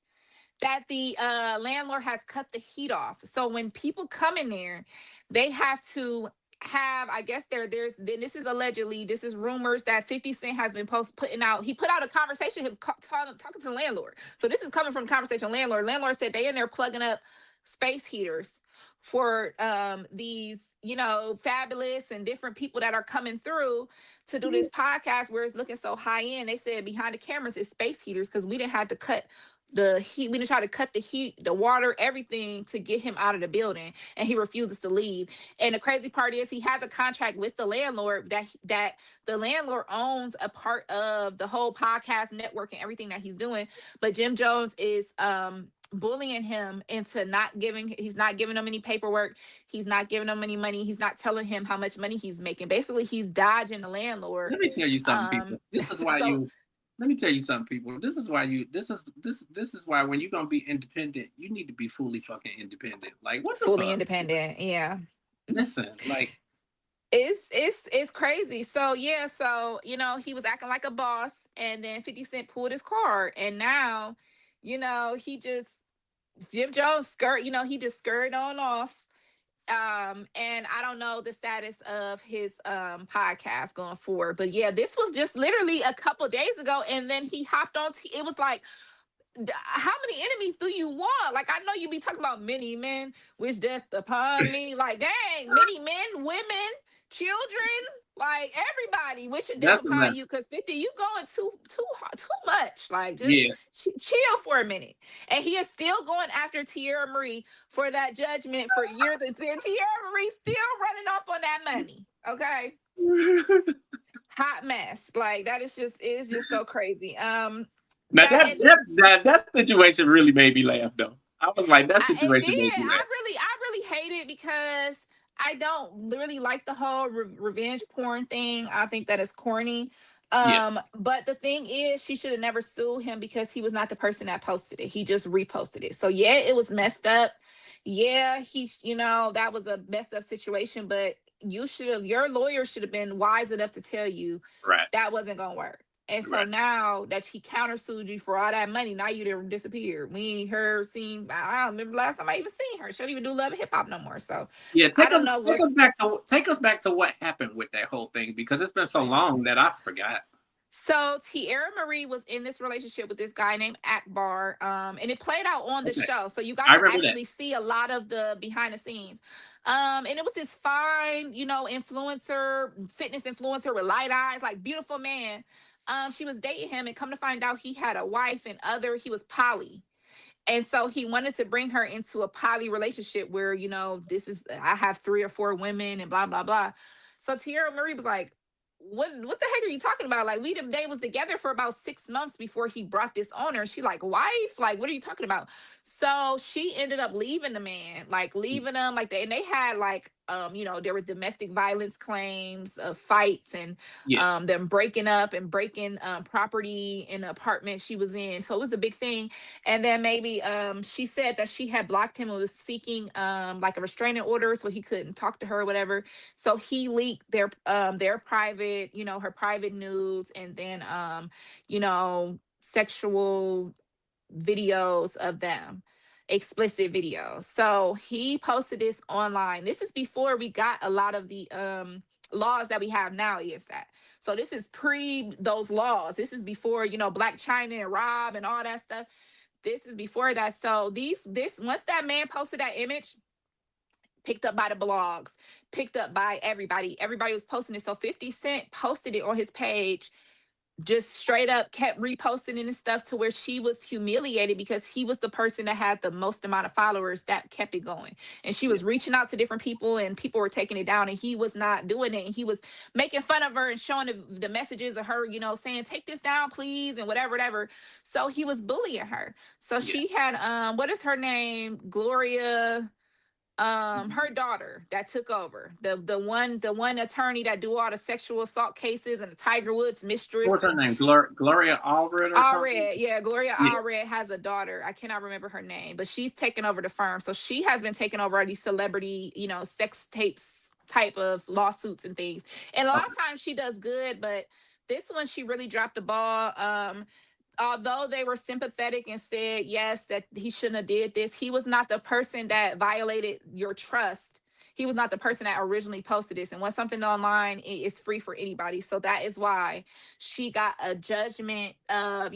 that the landlord has cut the heat off. So when people come in there, they have to have, I guess there's then this is allegedly, this is rumors that 50 Cent has been putting out. He put out a conversation, him talking to the landlord. So this is coming from conversation landlord. Landlord said they in there plugging up space heaters for these, you know, fabulous and different people that are coming through to do this podcast where it's looking so high end. They said behind the cameras is space heaters because we didn't have to cut the heat. We didn't try to cut the heat, the water, everything to get him out of the building, and he refuses to leave. And the crazy part is he has a contract with the landlord that the landlord owns a part of the whole podcast network and everything that he's doing. But Jim Jones is bullying him into he's not giving him any paperwork, he's not giving him any money, he's not telling him how much money he's making. Basically he's dodging the landlord. Let me tell you something, people. This is why let me tell you something, people. This is why this is why when you're gonna be independent, you need to be fully fucking independent. Like what the fully fuck? Independent, yeah. Listen, like it's crazy. So yeah, so you know, he was acting like a boss, and then 50 Cent pulled his card, and now, you know, Jim Jones he just scurried on off. And I don't know the status of his podcast going forward, but yeah, this was just literally a couple days ago, and then he hopped on. It was like, how many enemies do you want? Like, I know you be talking about many men wish death upon me. Like, dang, many men, women, children, like everybody wishing death upon you. Because 50, you going too much. Like, just chill for a minute. And he is still going after Tierra Marie for that judgment for years. And Tierra Marie still running off on that money. Okay. Hot mess. Like, it's just so crazy. Now that situation really made me laugh though. I was like, that situation made me laugh. I really hate it because I don't really like the whole revenge porn thing. I think that is corny. But the thing is, she should have never sued him because he was not the person that posted it. He just reposted it. So yeah, it was messed up. Yeah, that was a messed up situation, but your lawyer should have been wise enough to tell you that wasn't gonna work. And so now that he countersued you for all that money, now you didn't disappear. We ain't seen. I don't remember last time I even seen her. She don't even do Love and Hip Hop no more. So yeah, take us back to what happened with that whole thing, because it's been so long that I forgot. So Tierra Marie was in this relationship with this guy named Akbar, and it played out on the show. So you got to actually see a lot of the behind the scenes. And it was this fine, influencer, fitness influencer with light eyes, like beautiful man. She was dating him, and come to find out he had a wife and he was poly. And so he wanted to bring her into a poly relationship where, I have 3 or 4 women and blah, blah, blah. So Tierra Marie was like, what the heck are you talking about? Like, they was together for about 6 months before he brought this on her. She like, wife? Like, what are you talking about? So she ended up leaving the man, like leaving him, like and they had like, there was domestic violence claims of fights and them breaking up and breaking property in the apartment she was in. So it was a big thing. And then maybe she said that she had blocked him and was seeking like a restraining order so he couldn't talk to her or whatever. So he leaked their private, her private nudes, and then sexual videos of them, explicit videos. So he posted this online. This is before we got a lot of the laws that we have now. Is that so? This is pre those laws. This is before Black China and Rob and all that stuff. This is before that. So once that man posted that image, picked up by the blogs, picked up by everybody was posting it. So 50 Cent posted it on his page just straight up kept reposting and stuff to where she was humiliated because he was the person that had the most amount of followers that kept it going. And she Yeah. was reaching out to different people and people were taking it down and he was not doing it. And he was making fun of her and showing the messages of her, saying, take this down, please, and whatever. So he was bullying her. So Yeah. she had, what is her name? Gloria, her daughter that took over, the one attorney that do all the sexual assault cases, and the Tiger Woods mistress. What's her name? Gloria Allred or something? Allred, yeah, Gloria Yeah. Allred has a daughter. I cannot remember her name, but she's taken over the firm. So she has been taking over these celebrity, sex tapes type of lawsuits and things. And a lot of times she does good, but this one she really dropped the ball. Although they were sympathetic and said yes that he shouldn't have did this, he was not the person that violated your trust. He was not the person that originally posted this. And when something online is free for anybody, so that is why she got a judgment. Her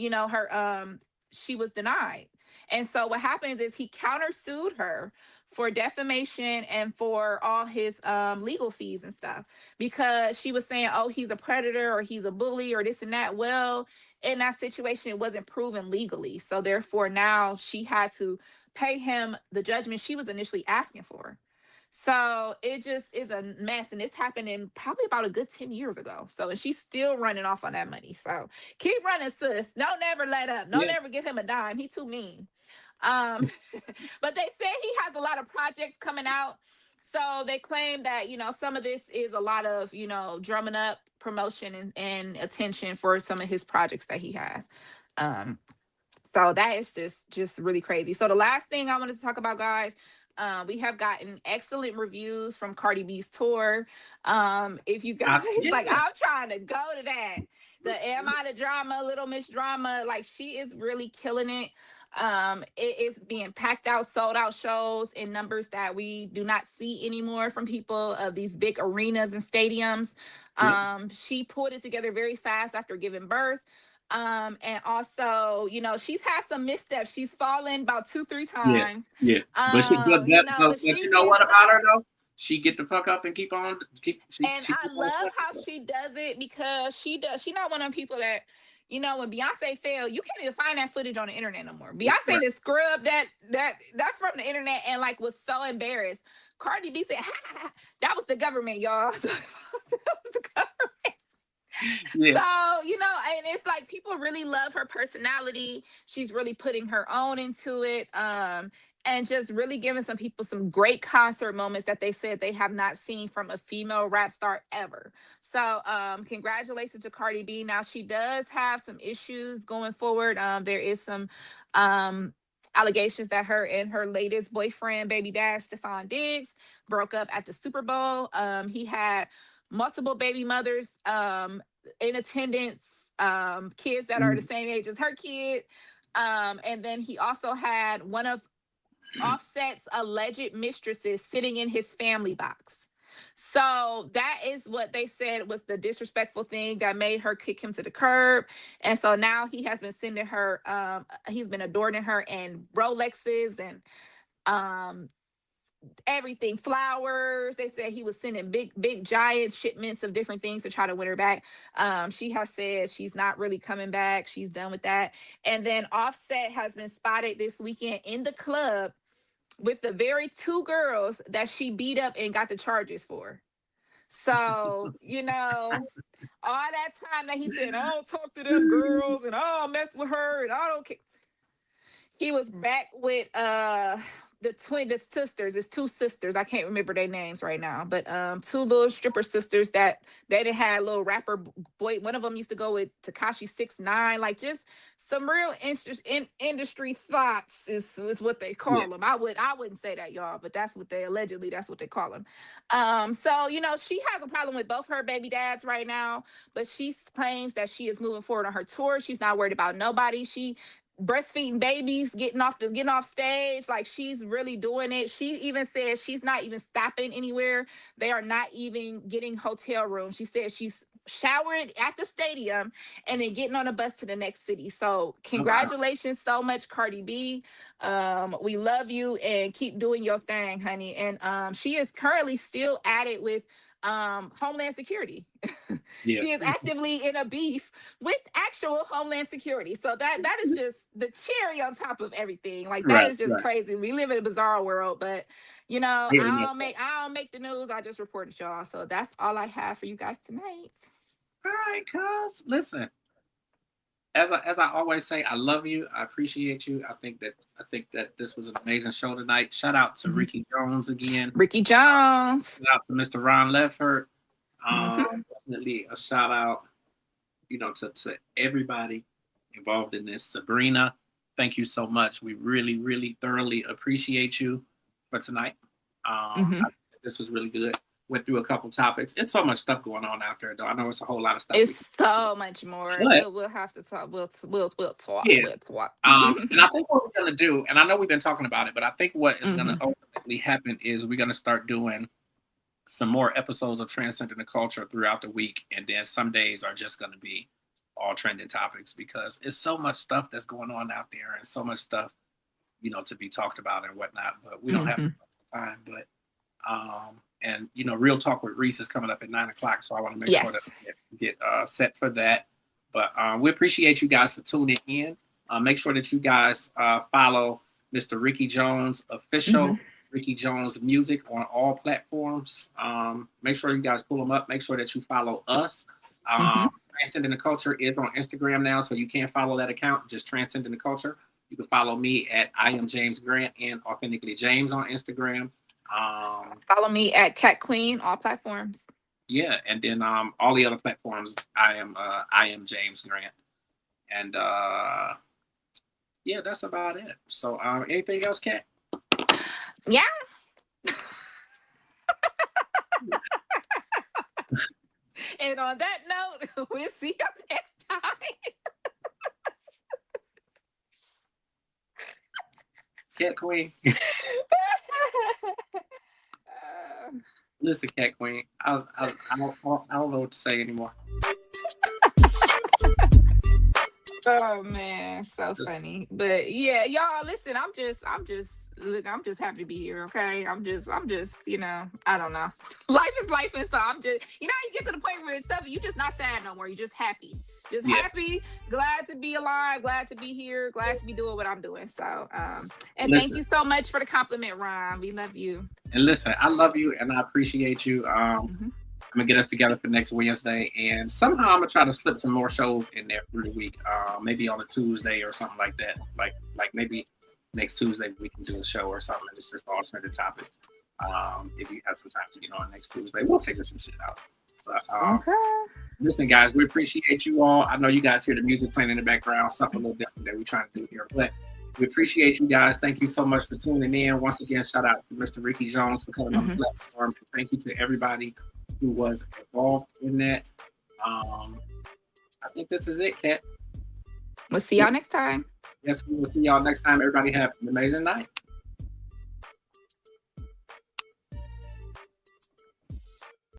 she was denied. And so what happens is he countersued her for defamation and for all his legal fees and stuff, because she was saying, oh, he's a predator or he's a bully or this and that. Well, in that situation, it wasn't proven legally. So therefore, now she had to pay him the judgment she was initially asking for. So it just is a mess. And this happened in probably about a good 10 years ago. So, and she's still running off on that money. So keep running, sis. Don't never let up. Don't Yeah. ever give him a dime. He too mean. Um, but they say he has a lot of projects coming out. So they claim that, some of this is a lot of, drumming up promotion and attention for some of his projects that he has. Um, so that is just really crazy. So the last thing I wanted to talk about, guys, we have gotten excellent reviews from Cardi B's tour. If you guys Yeah. like, I'm trying to go to that. The Am I the Drama, Little Miss Drama, like she is really killing it. It is being packed out, sold out shows in numbers that we do not see anymore from people of these big arenas and stadiums. She pulled it together very fast after giving birth. And also, she's had some missteps. She's fallen about 2-3 Yeah. times. Yeah. But But you she's know getting what about her some. though? She get the fuck up and keep on. And I love how she does it, because she's not one of them people that, when Beyonce failed, you can't even find that footage on the internet no more. Beyonce Right. just scrubbed that from the internet and like was so embarrassed. Cardi B said, that was the government, y'all. That was the government. Yeah. So, and it's like people really love her personality. She's really putting her own into it. And just really giving some people some great concert moments that they said they have not seen from a female rap star ever. So, congratulations to Cardi B. Now, she does have some issues going forward. There is some allegations that her and her latest boyfriend, baby dad, Stephon Diggs, broke up at the Super Bowl. He had multiple baby mothers in attendance, kids that are the same age as her kid. And then he also had one of Offset's alleged mistresses sitting in his family box. So that is what they said was the disrespectful thing that made her kick him to the curb. And so now he has been sending her, he's been adorning her in Rolexes and everything, flowers. They said he was sending big giant shipments of different things to try to win her back. She has said she's not really coming back. She's done with that. And then Offset has been spotted this weekend in the club with the very 2 girls that she beat up and got the charges for. So, all that time that he said, I don't talk to them girls and I don't mess with her and I don't care. He was back with the sisters. It's 2 sisters. I can't remember their names right now, but 2 little stripper sisters that they had a little rapper boy. One of them used to go with Tekashi 6ix9ine, like just some real industry thoughts is what they call them. I wouldn't say that, y'all, but that's what that's what they call them. So she has a problem with both her baby dads right now, but she claims that she is moving forward on her tour. She's not worried about nobody. She breastfeeding babies, getting off stage, like she's really doing it. She even says she's not even stopping anywhere. They are not even getting hotel rooms. She said she's showering at the stadium and then getting on a bus to the next city. So congratulations so much, Cardi B. We love you and keep doing your thing, honey. And she is currently still at it with Homeland Security. Yeah. She is actively in a beef with actual Homeland Security. So that is just the cherry on top of everything. Like that Right, is just right. crazy. We live in a bizarre world, but you know, Very I much don't so. make the news. I just report it, y'all. So that's all I have for you guys tonight. All right, cuz. Listen, as I always say, I love you. I appreciate you. I think that this was an amazing show tonight. Shout out to Ricky Jones again. Ricky Jones. Shout out to Mr. Ron Leffert. Mhm. Definitely a shout out, to everybody involved in this. Sabrina, thank you so much. We really, really thoroughly appreciate you for tonight. Mhm. This was really good. Went through a couple topics. It's so much stuff going on out there, though. I know it's a whole lot of stuff. It's so much more. But, We'll have to talk. We'll talk. yeah. We'll talk. And I think what we're gonna do, and I know we've been talking about it, but I think what is gonna Mhm. ultimately happen is we're gonna start doing some more episodes of Transcending the Culture throughout the week, and then some days are just gonna be all trending topics because it's so much stuff that's going on out there and so much stuff, to be talked about and whatnot. But we don't have Mhm. time. But and Real Talk with Reese is coming up at 9:00, so I want to make sure that Yes. we get set for that. But we appreciate you guys for tuning in. Make sure that you guys follow Mr. Ricky Jones official, Mhm. Ricky Jones music on all platforms. Make sure you guys pull them up. Make sure that you follow us. Mhm. Transcending the Culture is on Instagram now, so you can't follow that account. Just Transcending the Culture. You can follow me at I am James Grant and Authentically James on Instagram. Follow me at Cat Queen, all platforms. Yeah, and then all the other platforms, I am James Grant, and yeah, that's about it. So anything else, Kat? Yeah. And on that note, we'll see you next time. Cat Queen. Listen, Cat Queen. I don't know what to say anymore. Oh man, so funny. But yeah, y'all listen, I'm just happy to be here, okay? I'm just, I don't know. Life is life, and so I'm just, you get to the point where it's stuff, you just not sad no more. You're just happy. Just happy, glad to be alive, glad to be here, glad to be doing what I'm doing. So and thank you so much for the compliment, Ron. We love you. And listen, I love you and I appreciate you. I'm gonna get us together for next Wednesday, and somehow I'm gonna try to slip some more shows in there through the week. Maybe on a Tuesday or something like that. Like maybe next Tuesday we can do a show or something. It's just all trending topics. If you have some time to get on next Tuesday, we'll figure some shit out. But, listen, guys, we appreciate you all. I know you guys hear the music playing in the background, something a little different that we're trying to do here, but we appreciate you guys. Thank you so much for tuning in. Once again, shout out to Mr. Ricky Jones for coming on the platform. Thank you to everybody who was involved in that. I think this is it, Kat. We'll see y'all next time. Yes, we will see y'all next time. Everybody have an amazing night.